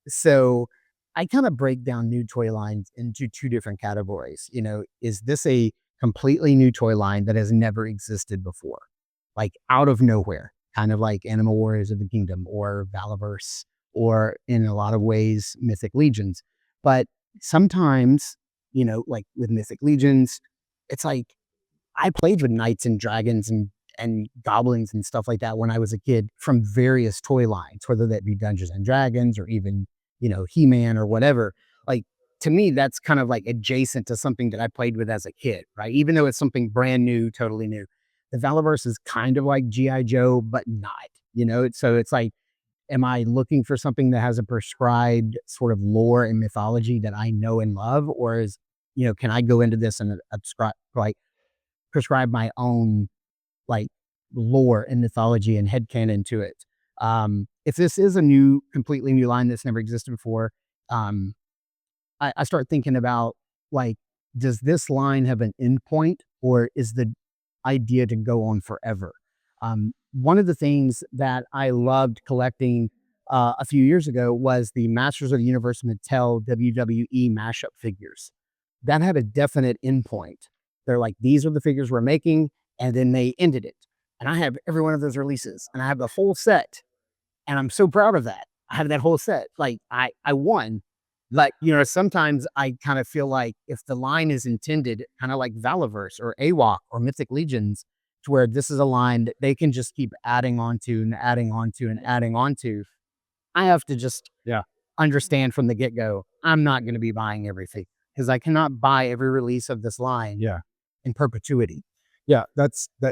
So I kind of break down new toy lines into two different categories. Is this a completely new toy line that has never existed before? Like out of nowhere, kind of like Animal Warriors of the Kingdom or Valaverse, or in a lot of ways, Mythic Legions. But sometimes, like with Mythic Legions, it's like I played with knights and dragons and goblins and stuff like that when I was a kid from various toy lines, whether that be Dungeons and Dragons or even, He-Man or whatever. Like to me, that's kind of like adjacent to something that I played with as a kid, right? Even though it's something brand new, totally new. The Valaverse is kind of like G.I. Joe, but not, So it's like, am I looking for something that has a prescribed sort of lore and mythology that I know and love? Or can I go into this and prescribe my own like lore and mythology and headcanon to it? If this is a completely new line that's never existed before, I start thinking about like, does this line have an endpoint, or is the idea to go on forever? One of the things that I loved collecting a few years ago was the Masters of the Universe Mattel WWE mashup figures. That had a definite endpoint. They're like, these are the figures we're making, and then they ended it. And I have every one of those releases, and I have the whole set, and I'm so proud of that. I have that whole set. Like I won. Like, sometimes I kind of feel like if the line is intended, kind of like Valaverse or AWOC or Mythic Legions, to where this is a line that they can just keep adding on to and adding on to and adding on to, I have to just understand from the get-go, I'm not going to be buying everything, because I cannot buy every release of this line in perpetuity. Yeah,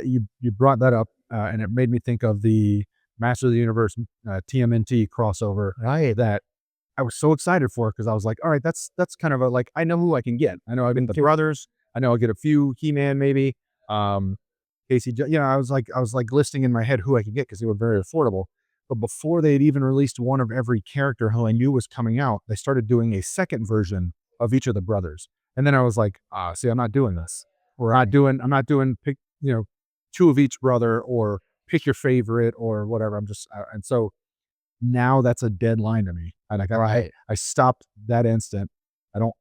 you brought that up, and it made me think of the Master of the Universe TMNT crossover. Right. That I was so excited for, because I was like, all right, that's kind of a, like, I know who I can get. I know I've been the brothers. I know I'll get a few He-Man maybe. Casey, I was like listing in my head who I could get, because they were very affordable. But before they had even released one of every character who I knew was coming out, they started doing a second version of each of the brothers. And then I was like, see, I'm not doing this. I'm not doing pick, two of each brother, or pick your favorite or whatever. I'm just, and so now that's a dead line to me. I stopped that instant. I don't.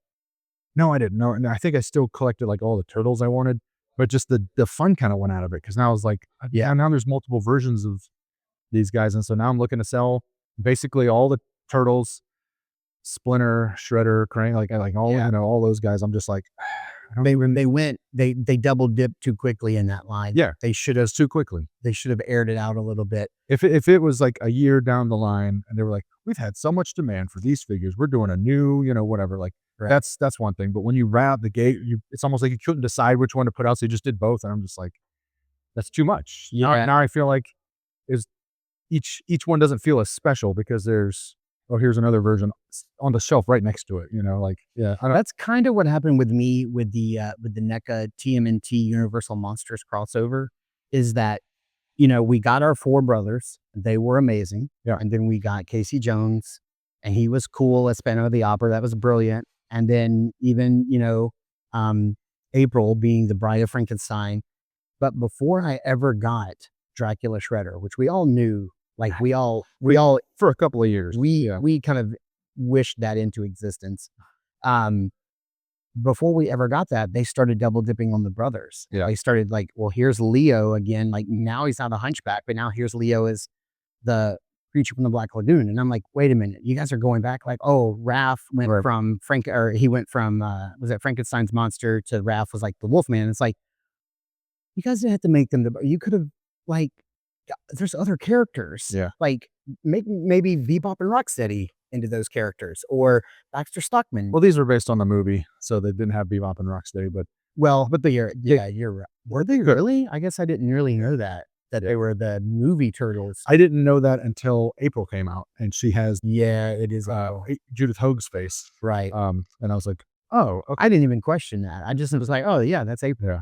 No, I didn't. No, I think I still collected like all the turtles I wanted, but just the fun kind of went out of it because now I was like, yeah, now there's multiple versions of these guys, and so now I'm looking to sell basically all the turtles, Splinter, Shredder, Krang, like all all those guys. I'm just like, They double dipped too quickly in that line. yeah, They should have too quickly. they should have aired it out a little bit. If it was like a year down the line and they were like, we've had so much demand for these figures, we're doing a new, whatever, like Right. that's one thing. But when you wrap the gate, it's almost like you couldn't decide which one to put out, so you just did both. And I'm just like, that's too much. Yeah. Now I feel like is each one doesn't feel as special because there's here's another version on the shelf right next to it. Like yeah, I don't. That's kind of what happened with me with the NECA TMNT Universal Monsters crossover, is that, we got our 4 brothers. They were amazing. Yeah. And then we got Casey Jones, and he was cool as Phantom of the Opera. That was brilliant. And then even, April being the Bride of Frankenstein. But before I ever got Dracula Shredder, which we all knew, like we all For a couple of years, we kind of wished that into existence. Before we ever got that, they started double dipping on the brothers. Yeah. They started like, well, here's Leo again. Like now he's not a hunchback, but now here's Leo as the creature from the Black Lagoon. And I'm like, wait a minute, you guys are going back like, oh, Raph went Right. from he went from was it Frankenstein's monster to Raph was like the Wolfman. It's like, you guys didn't have to make them you could have like there's other characters. Yeah. Like maybe Bebop and Rocksteady into those characters, or Baxter Stockman. Well, these were based on the movie, so they didn't have Bebop and Rocksteady, but You're right. Were they really? I guess I didn't really know that they were the movie turtles. I didn't know that until April came out, and she has Yeah, it is. Judith Hoag's face. Right. And I was like, oh, okay. I didn't even question that. I just was like, oh yeah, that's April. Yeah.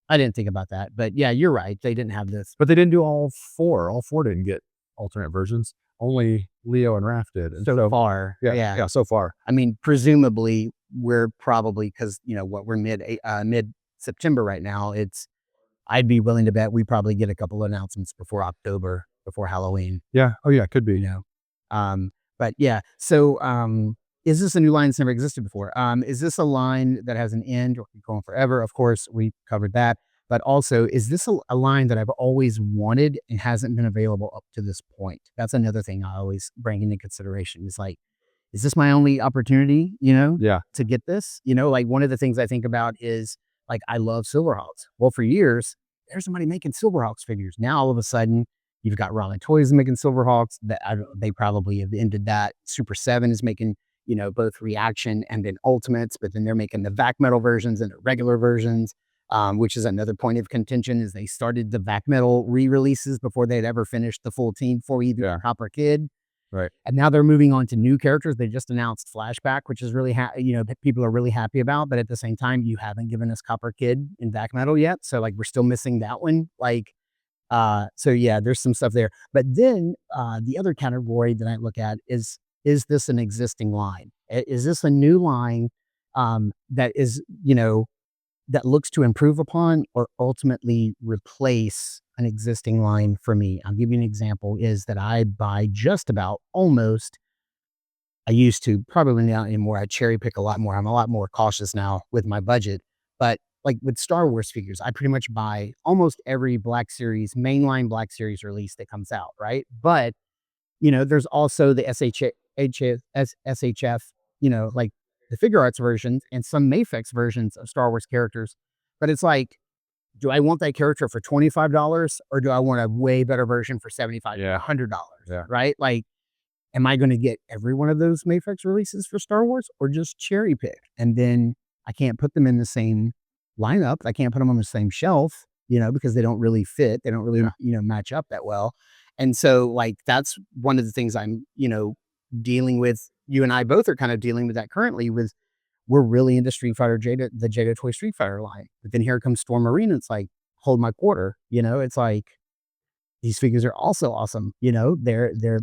I didn't think about that, but yeah, you're right. They didn't have this. But they didn't do all 4. All 4 didn't get alternate versions. Only Leo and Raph did. And So far. Yeah, so far. I mean, presumably we're probably, because we're mid September right now. I'd be willing to bet we probably get a couple of announcements before October, before Halloween. Yeah. Oh yeah, could be. But yeah. So is this a new line that's never existed before? Is this a line that has an end or keep going forever? Of course, we covered that. But also, is this a line that I've always wanted and hasn't been available up to this point? That's another thing I always bring into consideration. Is like, is this my only opportunity, Yeah. to get this? Like one of the things I think about is like, I love Silverhawks. Well, for years, there's somebody making Silverhawks figures. Now, all of a sudden, you've got Raleigh Toys making Silverhawks. They probably have ended that. Super 7 is making, both Reaction and then Ultimates, but then they're making the VAC metal versions and the regular versions. Which is another point of contention, is they started the VAC metal re-releases before they'd ever finished the full team for either Copper Kid. Right. And now they're moving on to new characters. They just announced Flashback, which is really, people are really happy about. But at the same time, you haven't given us Copper Kid in VAC metal yet. So like, we're still missing that one. Like, so yeah, there's some stuff there. But then the other category that I look at is this an existing line? Is this a new line that is, that looks to improve upon or ultimately replace an existing line for me? I'll give you an example, is that I buy just about almost, I used to, probably not anymore. I cherry pick a lot more. I'm a lot more cautious now with my budget. But like with Star Wars figures, I pretty much buy almost every Black Series, mainline Black Series release that comes out, right? But, there's also the SHF, like the figure arts versions and some Mafex versions of Star Wars characters. But it's like, do I want that character for $25 or do I want a way better version for $75, $100? Yeah. Right? Like, am I going to get every one of those Mafex releases for Star Wars or just cherry pick? And then I can't put them in the same lineup. I can't put them on the same shelf, because they don't really fit. They don't really, match up that well. And so like, that's one of the things I'm, dealing with. You and I both are kind of dealing with that currently. We're really into Street Fighter the Jada Toy Street Fighter line. But then here comes Storm Marine. It's like, hold my quarter. It's like, these figures are also awesome. They're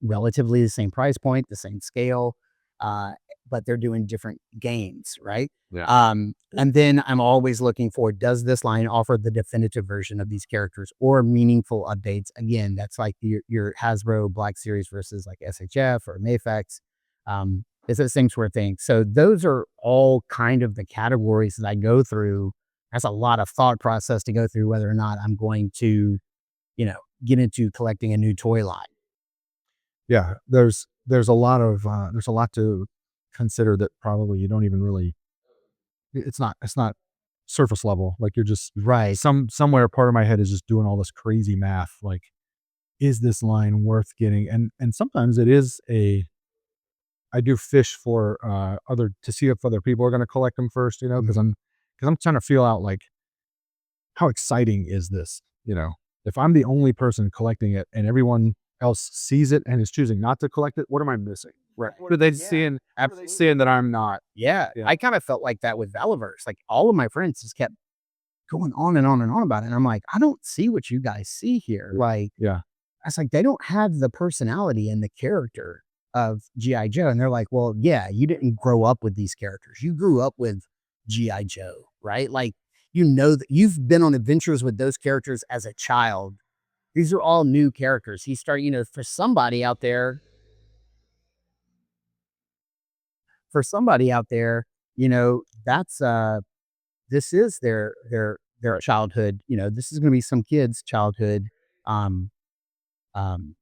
relatively the same price point, the same scale. uh, but they're doing different games, right? Yeah. And then I'm always looking for, does this line offer the definitive version of these characters or meaningful updates? Again, that's like your Hasbro Black Series versus like SHF or Mafex. It's the same sort of thing. So those are all kind of the categories that I go through. That's a lot of thought process to go through whether or not I'm going to, get into collecting a new toy line. Yeah. There's a lot of there's a lot to consider that probably you don't even really. It's not surface level. Like you're just Right. somewhere part of my head is just doing all this crazy math. Like, is this line worth getting? And sometimes it is a. I do fish for other to see if other people are going to collect them first. Because I'm trying to feel out like how exciting is this? If I'm the only person collecting it and everyone else sees it and is choosing not to collect it, what am I missing? Right. What are they seeing? Seeing that I'm not. Yeah. Yeah. I kind of felt like that with Valiverse. Like all of my friends just kept going on and on and on about it. And I'm like, I don't see what you guys see here. Like, Yeah. I was like, they don't have the personality and the character of G.I. Joe. And they're like, well, yeah, you didn't grow up with these characters. You grew up with G.I. Joe, right? Like, that you've been on adventures with those characters as a child. These are all new characters. He started, for somebody out there, that's this is their childhood. This is going to be some kid's childhood um um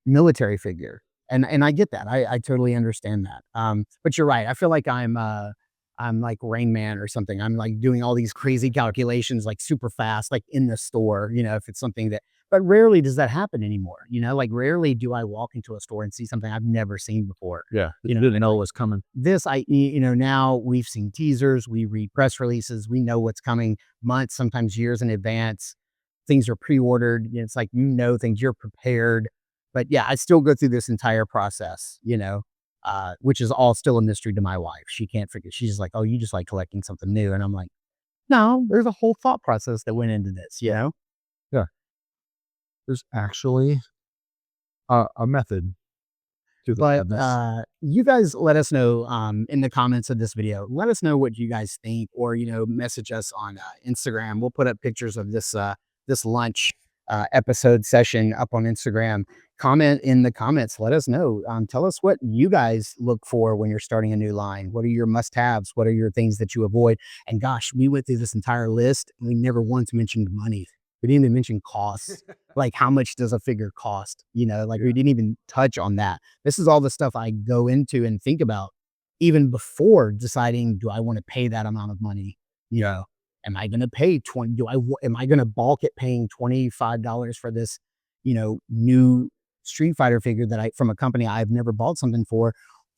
military figure. And I get that. I totally understand that. But you're right. I feel like I'm like Rain Man or something. I'm like doing all these crazy calculations like super fast, like in the store, if it's something that, but rarely does that happen anymore. Like rarely do I walk into a store and see something I've never seen before. Yeah. You didn't know it was coming. This, now we've seen teasers, we read press releases, we know what's coming months, sometimes years in advance. Things are pre-ordered. It's like, things, you're prepared. But yeah, I still go through this entire process, which is all still a mystery to my wife. She can't figure. She's just like, "Oh, you just like collecting something new," and I'm like, "No, there's a whole thought process that went into this." Yeah. There's actually a method to the But madness. you guys let us know in the comments of this video. Let us know what you guys think, or message us on Instagram. We'll put up pictures of this lunch episode session up on Instagram. Comment in the comments. Let us know. Tell us what you guys look for when you're starting a new line. What are your must-haves? What are your things that you avoid? And gosh, we went through this entire list and we never once mentioned money. We didn't even mention costs. Like how much does a figure cost? We didn't even touch on that. This is all the stuff I go into and think about even before deciding, do I want to pay that amount of money? Am I going to pay 20? Am I going to balk at paying $25 for this, new Street Fighter figure from a company I've never bought something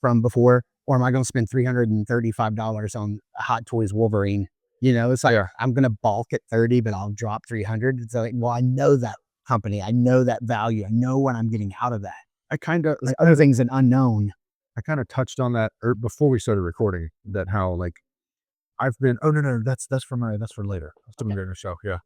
from before? Or am I going to spend $335 on Hot Toys Wolverine? It's like, I'm going to balk at 30, but I'll drop 300. It's like, well, I know that company. I know that value. I know what I'm getting out of that. I kind of Other things an unknown. I kind of touched on that before we started recording. That how like I've been. Oh no, that's for later. That's to the show. Yeah.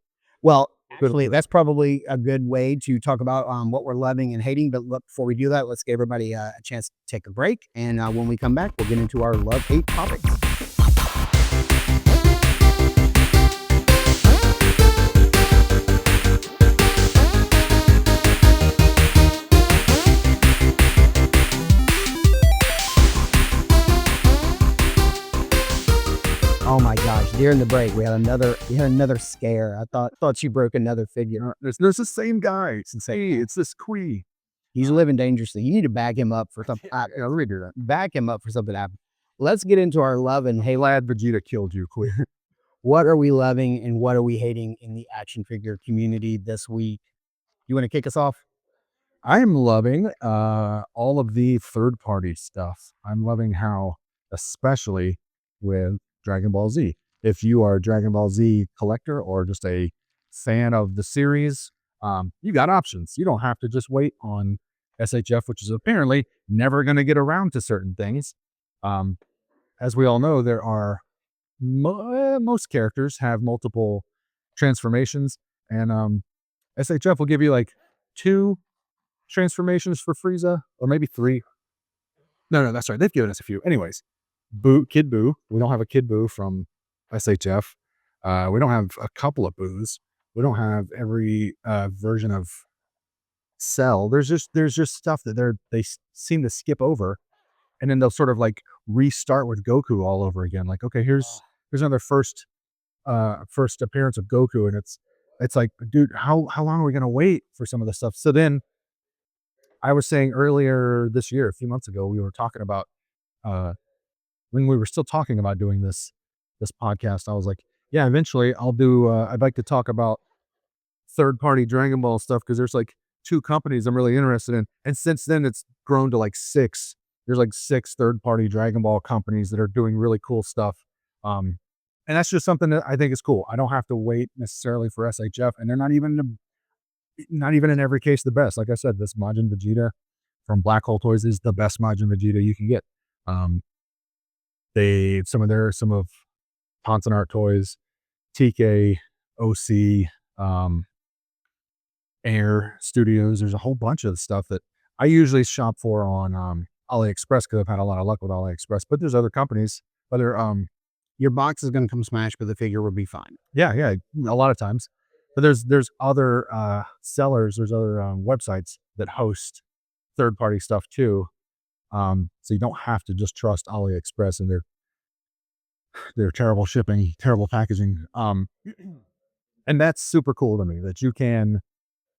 Well, actually, that's probably a good way to talk about what we're loving and hating. But look, before we do that, let's give everybody a chance to take a break. And when we come back, we'll get into our love-hate topics. Oh my gosh! During the break, we had another scare. I thought she broke another figure. There's the same guy. It's this Quee. He's living dangerously. You need to back him up for something. Back him up for something to happen. Let's get into our love and hate. Glad Vegeta killed you, Quee. What are we loving and what are we hating in the action figure community this week? You want to kick us off? I'm loving all of the third-party stuff. I'm loving how, especially with Dragon Ball Z. If you are a Dragon Ball Z collector or just a fan of the series, you got options. You don't have to just wait on SHF, which is apparently never going to get around to certain things. As we all know, there are most characters have multiple transformations, and SHF will give you like 2 transformations for Frieza, or maybe 3. No, that's right. They've given us a few. Anyways, Kid Boo. We don't have a Kid Boo from SHF. We don't have a couple of Boos. We don't have every version of Cell. There's just stuff that they seem to skip over, and then they'll sort of like restart with Goku all over again. Like, okay, here's another first appearance of Goku, and it's like, dude, how long are we gonna wait for some of this stuff? So then I was saying earlier this year, a few months ago, we were talking about uh when we were still talking about doing this podcast. I was like, yeah, eventually I'll do. I'd like to talk about third party Dragon Ball stuff because there's like two companies I'm really interested in, and since then it's grown to like six. There's like six third party Dragon Ball companies that are doing really cool stuff. Um, and that's just something that I think is cool. I don't have to wait necessarily for SHF, and they're not even in every case the best. Like I said, this Majin Vegeta from Black Hole Toys is the best Majin Vegeta you can get. Um, some of Ponson Art Toys, TK, OC, Air Studios. There's a whole bunch of stuff that I usually shop for on AliExpress because I've had a lot of luck with AliExpress. But there's other companies, other Your box is going to come smashed, but the figure will be fine. yeah, a lot of times. But there's other sellers, there's other websites that host third party stuff too. So you don't have to just trust AliExpress and their terrible shipping, terrible packaging. And that's super cool to me that you can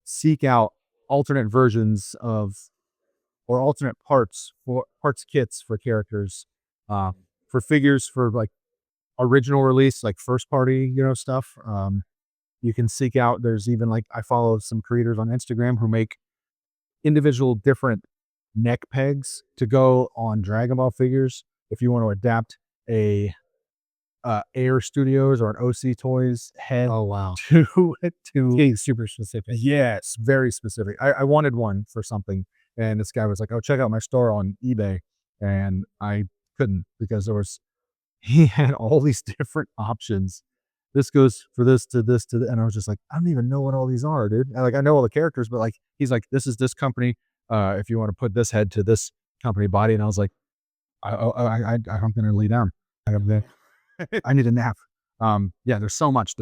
seek out alternate versions of or alternate parts kits for characters, for figures for like original release, like first party, stuff. You can seek out. There's even like I follow some creators on Instagram who make individual different neck pegs to go on Dragon Ball figures. If you want to adapt a Air Studios or an OC Toys head Oh, wow. to Getting super specific. yes, very specific. I wanted one for something, and this guy was like, "Oh, check out my store on eBay," and I couldn't because he had all these different options. This goes for this to this to, and I was just like, I don't even know what all these are, dude. And like I know all the characters, but like he's like, this is this company. If you want to put this head to this company body, and I was like, I'm gonna lay down. I need a nap. Yeah, there's so much,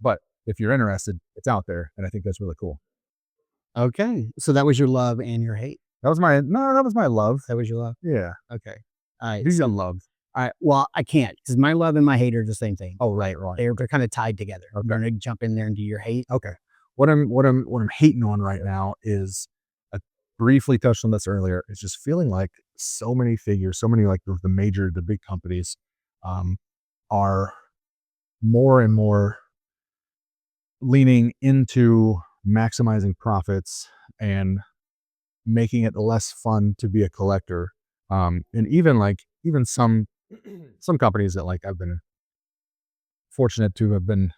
but if you're interested, it's out there, and I think that's really cool. Okay. So that was your love and your hate. That was my love. That was your love. Yeah, Okay. All right. he's So, unloved. all right. Well, I can't because my love and my hate are the same thing. Oh, right. They're kind of tied together. I'm going to jump in there and do your hate. Okay. What I'm hating on right now is I briefly touched on this earlier. It's just feeling like so many figures, so many like the big companies, are more and more leaning into maximizing profits and making it less fun to be a collector. And even some companies that like I've been fortunate to have been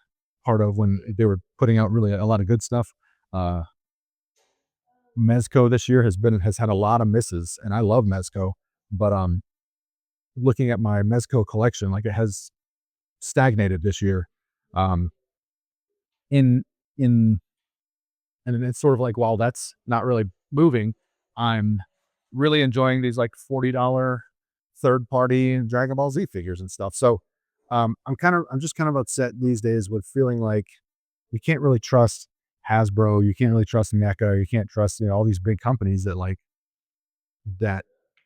part of when they were putting out really a lot of good stuff. Mezco this year has had a lot of misses, and I love Mezco, but looking at my Mezco collection, like it has stagnated this year. In and it's sort of like, while that's not really moving, I'm really enjoying these like $40 third party Dragon Ball Z figures and stuff. So I'm just kind of upset these days with feeling like you can't really trust Hasbro, you can't really trust NECA, you can't trust all these big companies that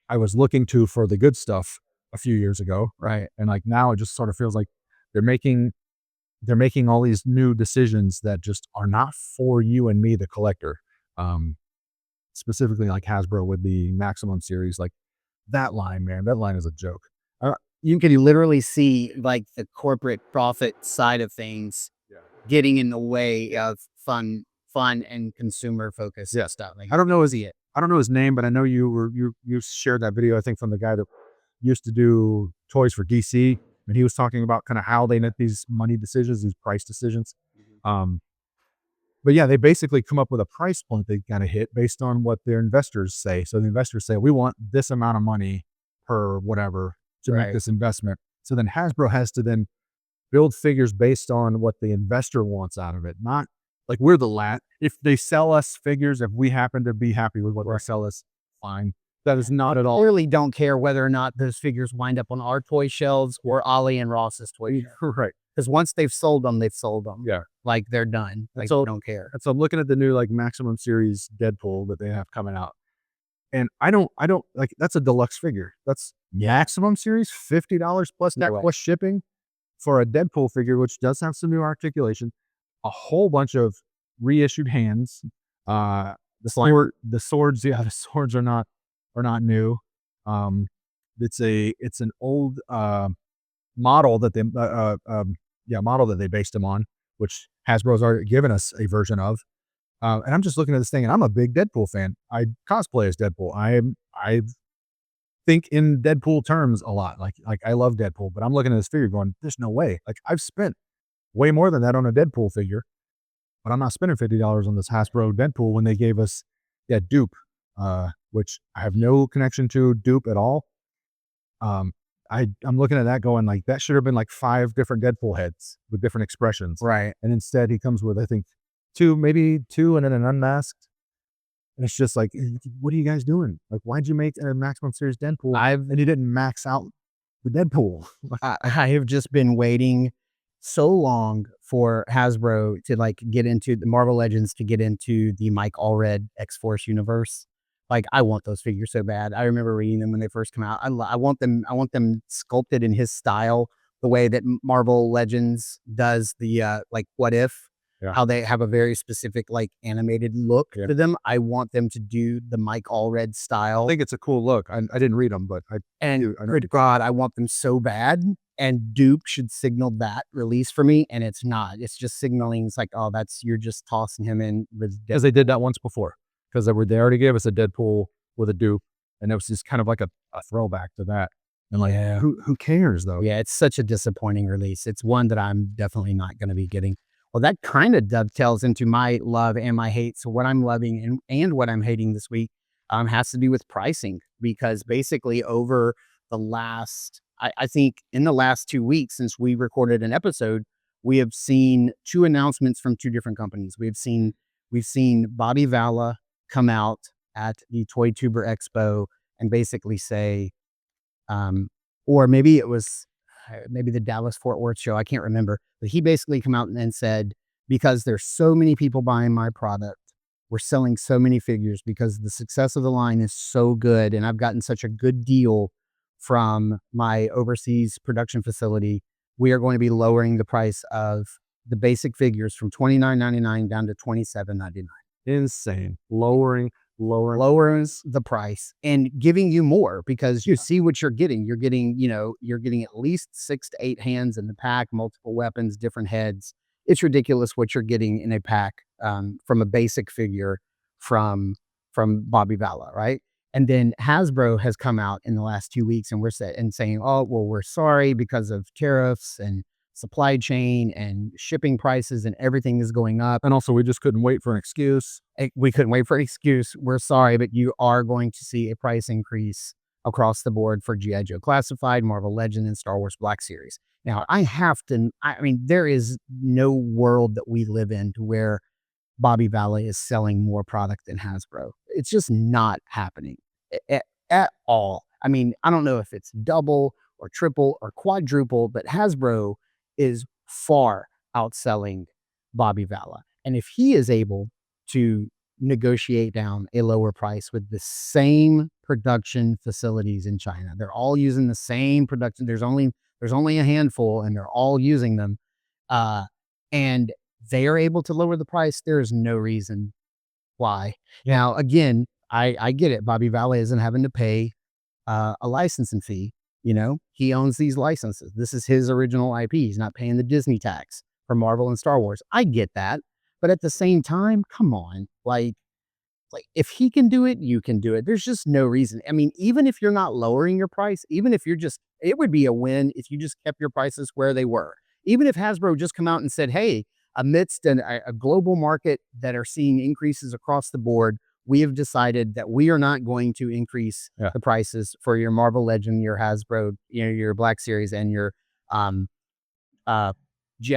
I was looking to for the good stuff a few years ago, right? And like now it just sort of feels like they're making all these new decisions that just are not for you and me, the collector. Specifically like Hasbro with the Maximum series, like that line is a joke. You can literally see like the corporate profit side of things getting in the way of fun and consumer focused stuff. Like, I don't know his name, but I know you shared that video, I think, from the guy that used to do toys for DC, and he was talking about kind of how they make these money decisions, these price decisions. But yeah, they basically come up with a price point they kind of hit based on what their investors say. So the investors say, we want this amount of money per whatever to make this investment. So then Hasbro has to then build figures based on what the investor wants out of it. Not like we're the lat. If they sell us figures, if we happen to be happy with what they sell us, fine. That is not at all. Clearly don't care whether or not those figures wind up on our toy shelves or Ollie and Ross's toy shelves. Right. Because once they've sold them, they've sold them. Yeah. Like they're done. Like so- they don't care. And so I'm looking at the new like Maximum Series Deadpool that they have coming out. And I don't like, that's a deluxe figure. That's Maximum Series, $50 plus No that way. plus shipping for a Deadpool figure, which does have some new articulation, a whole bunch of reissued hands. The swords, yeah, the swords are not new. It's an old model that they based them on, which Hasbro's already given us a version of. And I'm just looking at this thing, and I'm a big Deadpool fan. I cosplay as Deadpool. I think in Deadpool terms a lot. Like I love Deadpool, but I'm looking at this figure going, there's no way. Like I've spent way more than that on a Deadpool figure, but I'm not spending $50 on this Hasbro Deadpool when they gave us Dupe, which I have no connection to Dupe at all. I'm looking at that going like, that should have been like 5 different Deadpool heads with different expressions. Right. And instead he comes with, I think, maybe two and then an unmasked. And it's just like, what are you guys doing? Like, why'd you make a Maximum Series Deadpool and you didn't max out the Deadpool? I have just been waiting so long for Hasbro to like get into the Marvel Legends, to get into the Mike Allred X-Force universe. Like I want those figures so bad. I remember reading them when they first come out. I want them sculpted in his style, the way that Marvel Legends does the like What If. Yeah. How they have a very specific like animated look to them. I want them to do the Mike Allred style. I think it's a cool look. I didn't read them, but good God, I want them so bad. And Dupe should signal that release for me, and it's not. It's just signaling. It's like, oh, you're just tossing him in with because they did that once before. Because they already gave us a Deadpool with a Dupe, and it was just kind of like a throwback to that. And like, who cares though? Yeah, it's such a disappointing release. It's one that I'm definitely not going to be getting. Well, that kind of dovetails into my love and my hate. So what I'm loving and what I'm hating this week has to do with pricing, because basically over the last, I think in the last 2 weeks since we recorded an episode, we have seen 2 announcements from 2 different companies. We've seen Bobby Valla come out at the Toy Tuber Expo and basically say, or maybe it was maybe the Dallas Fort Worth show, I can't remember, but he basically come out and said, because there's so many people buying my product, we're selling so many figures because the success of the line is so good, and I've gotten such a good deal from my overseas production facility, we are going to be lowering the price of the basic figures from $29.99 down to $27.99. Insane. Lowering lowers the price and giving you more, because you see what you're getting. You're getting at least 6 to 8 hands in the pack, multiple weapons, different heads. It's ridiculous what you're getting in a pack from a basic figure from Bobby Valla, right? And then Hasbro has come out in the last 2 weeks and saying, oh, well, we're sorry because of tariffs and supply chain and shipping prices and everything is going up. And also, we just couldn't wait for an excuse. We couldn't wait for an excuse. We're sorry, but you are going to see a price increase across the board for G.I. Joe Classified, Marvel Legends, and Star Wars Black Series. Now, I mean, there is no world that we live in to where Bobby Valla is selling more product than Hasbro. It's just not happening at all. I mean, I don't know if it's double or triple or quadruple, but Hasbro is far outselling Bobby Valla. And if he is able to negotiate down a lower price with the same production facilities in China, they're all using the same production. There's only a handful, and they're all using them. And they are able to lower the price. There is no reason why. Now, again, I get it. Bobby Valla isn't having to pay a licensing fee. He owns these licenses. This is his original IP. He's not paying the Disney tax for Marvel and Star Wars. I get that. But at the same time, come on. Like if he can do it, you can do it. There's just no reason. I mean, even if you're not lowering your price, even if it would be a win if you just kept your prices where they were. Even if Hasbro just come out and said, hey, amidst a global market that are seeing increases across the board, we have decided that we are not going to increase the prices for your Marvel Legend, your Hasbro, your Black Series, and your G.I.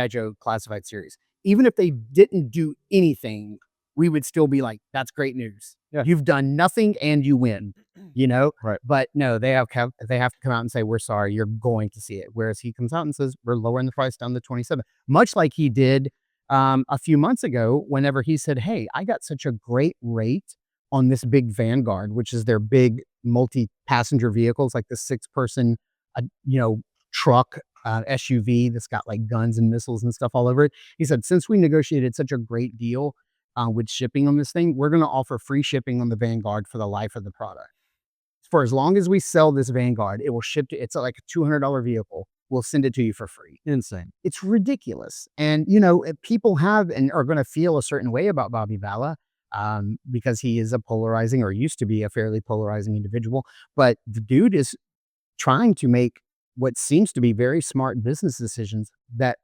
Joe Classified Series. Even if they didn't do anything, we would still be like, that's great news. Yeah. You've done nothing and you win. you know? Right. But no, they have to come out and say, we're sorry, you're going to see it. Whereas he comes out and says, we're lowering the price down to 27, much like he did a few months ago, whenever he said, hey, I got such a great rate on this big Vanguard, which is their big multi-passenger vehicles, like the 6-person, truck, SUV that's got like guns and missiles and stuff all over it. He said, since we negotiated such a great deal with shipping on this thing, we're going to offer free shipping on the Vanguard for the life of the product. For as long as we sell this Vanguard, it will ship to, it's like a $200 vehicle. We'll send it to you for free. Insane. It's ridiculous. And, people have and are going to feel a certain way about Bobby Bala because he is a polarizing, or used to be a fairly polarizing individual. But the dude is trying to make what seems to be very smart business decisions that,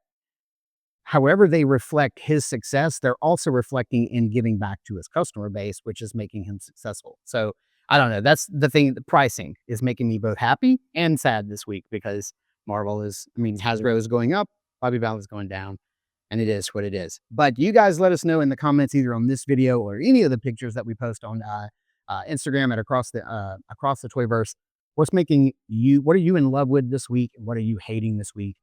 however they reflect his success, they're also reflecting in giving back to his customer base, which is making him successful. So I don't know. That's the thing. The pricing is making me both happy and sad this week because Hasbro is going up, Bobby Bala is going down, and it is what it is. But you guys let us know in the comments, either on this video or any of the pictures that we post on Instagram and across the Toyverse, what are you in love with this week? And what are you hating this week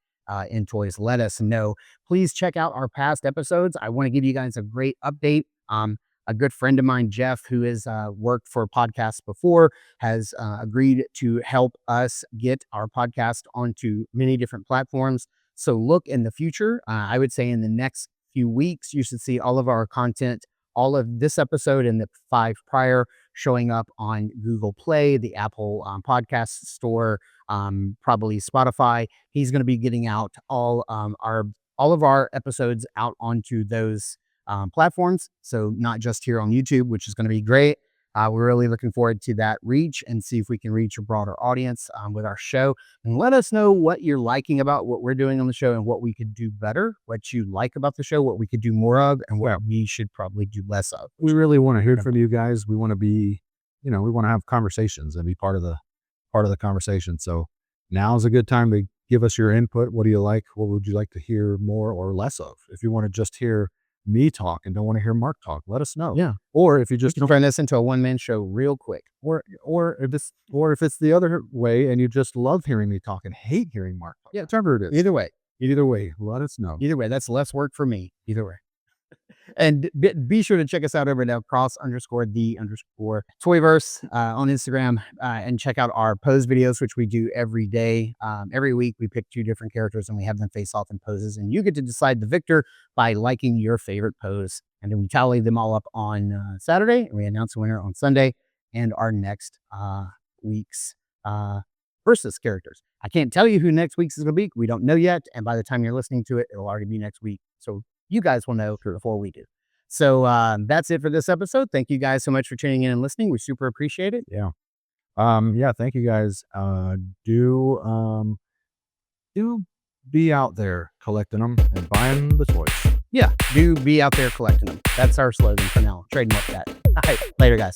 in toys? Let us know. Please check out our past episodes. I want to give you guys a great update. A good friend of mine, Jeff, who has worked for podcasts before, has agreed to help us get our podcast onto many different platforms. So look in the future. I would say in the next few weeks, you should see all of our content, all of this episode and the 5 prior, showing up on Google Play, the Apple Podcast Store, probably Spotify. He's going to be getting out all of our episodes out onto those platforms. So not just here on YouTube, which is going to be great. We're really looking forward to that reach and see if we can reach a broader audience with our show. And let us know what you're liking about what we're doing on the show and what we could do better, what you like about the show, what we could do more of, and what we should probably do less of. We really want to hear from you guys. We want to be, we want to have conversations and be part of the conversation. So now's a good time to give us your input. What do you like? What would you like to hear more or less of? If you want to just hear me talk and don't want to hear Mark talk, let us know. Yeah. Or if you just turn this into a one-man show real quick. Or if it's the other way and you just love hearing me talk and hate hearing Mark talk. Yeah. Whatever it is. Either way, let us know. Either way, that's less work for me. Either way. And be sure to check us out over at cross_the_Toyverse on Instagram and check out our pose videos, which we do every day. Every week, we pick 2 different characters and we have them face off in poses. And you get to decide the victor by liking your favorite pose. And then we tally them all up on Saturday. And we announce the winner on Sunday and our next week's versus characters. I can't tell you who next week's is going to be. We don't know yet. And by the time you're listening to it, it'll already be next week. So you guys will know before we do. So that's it for this episode. Thank you guys so much for tuning in and listening. We super appreciate it. Yeah. Thank you guys. Do be out there collecting them and buying the toys. Yeah, do be out there collecting them. That's our slogan for now. Trademark that. All right, later guys.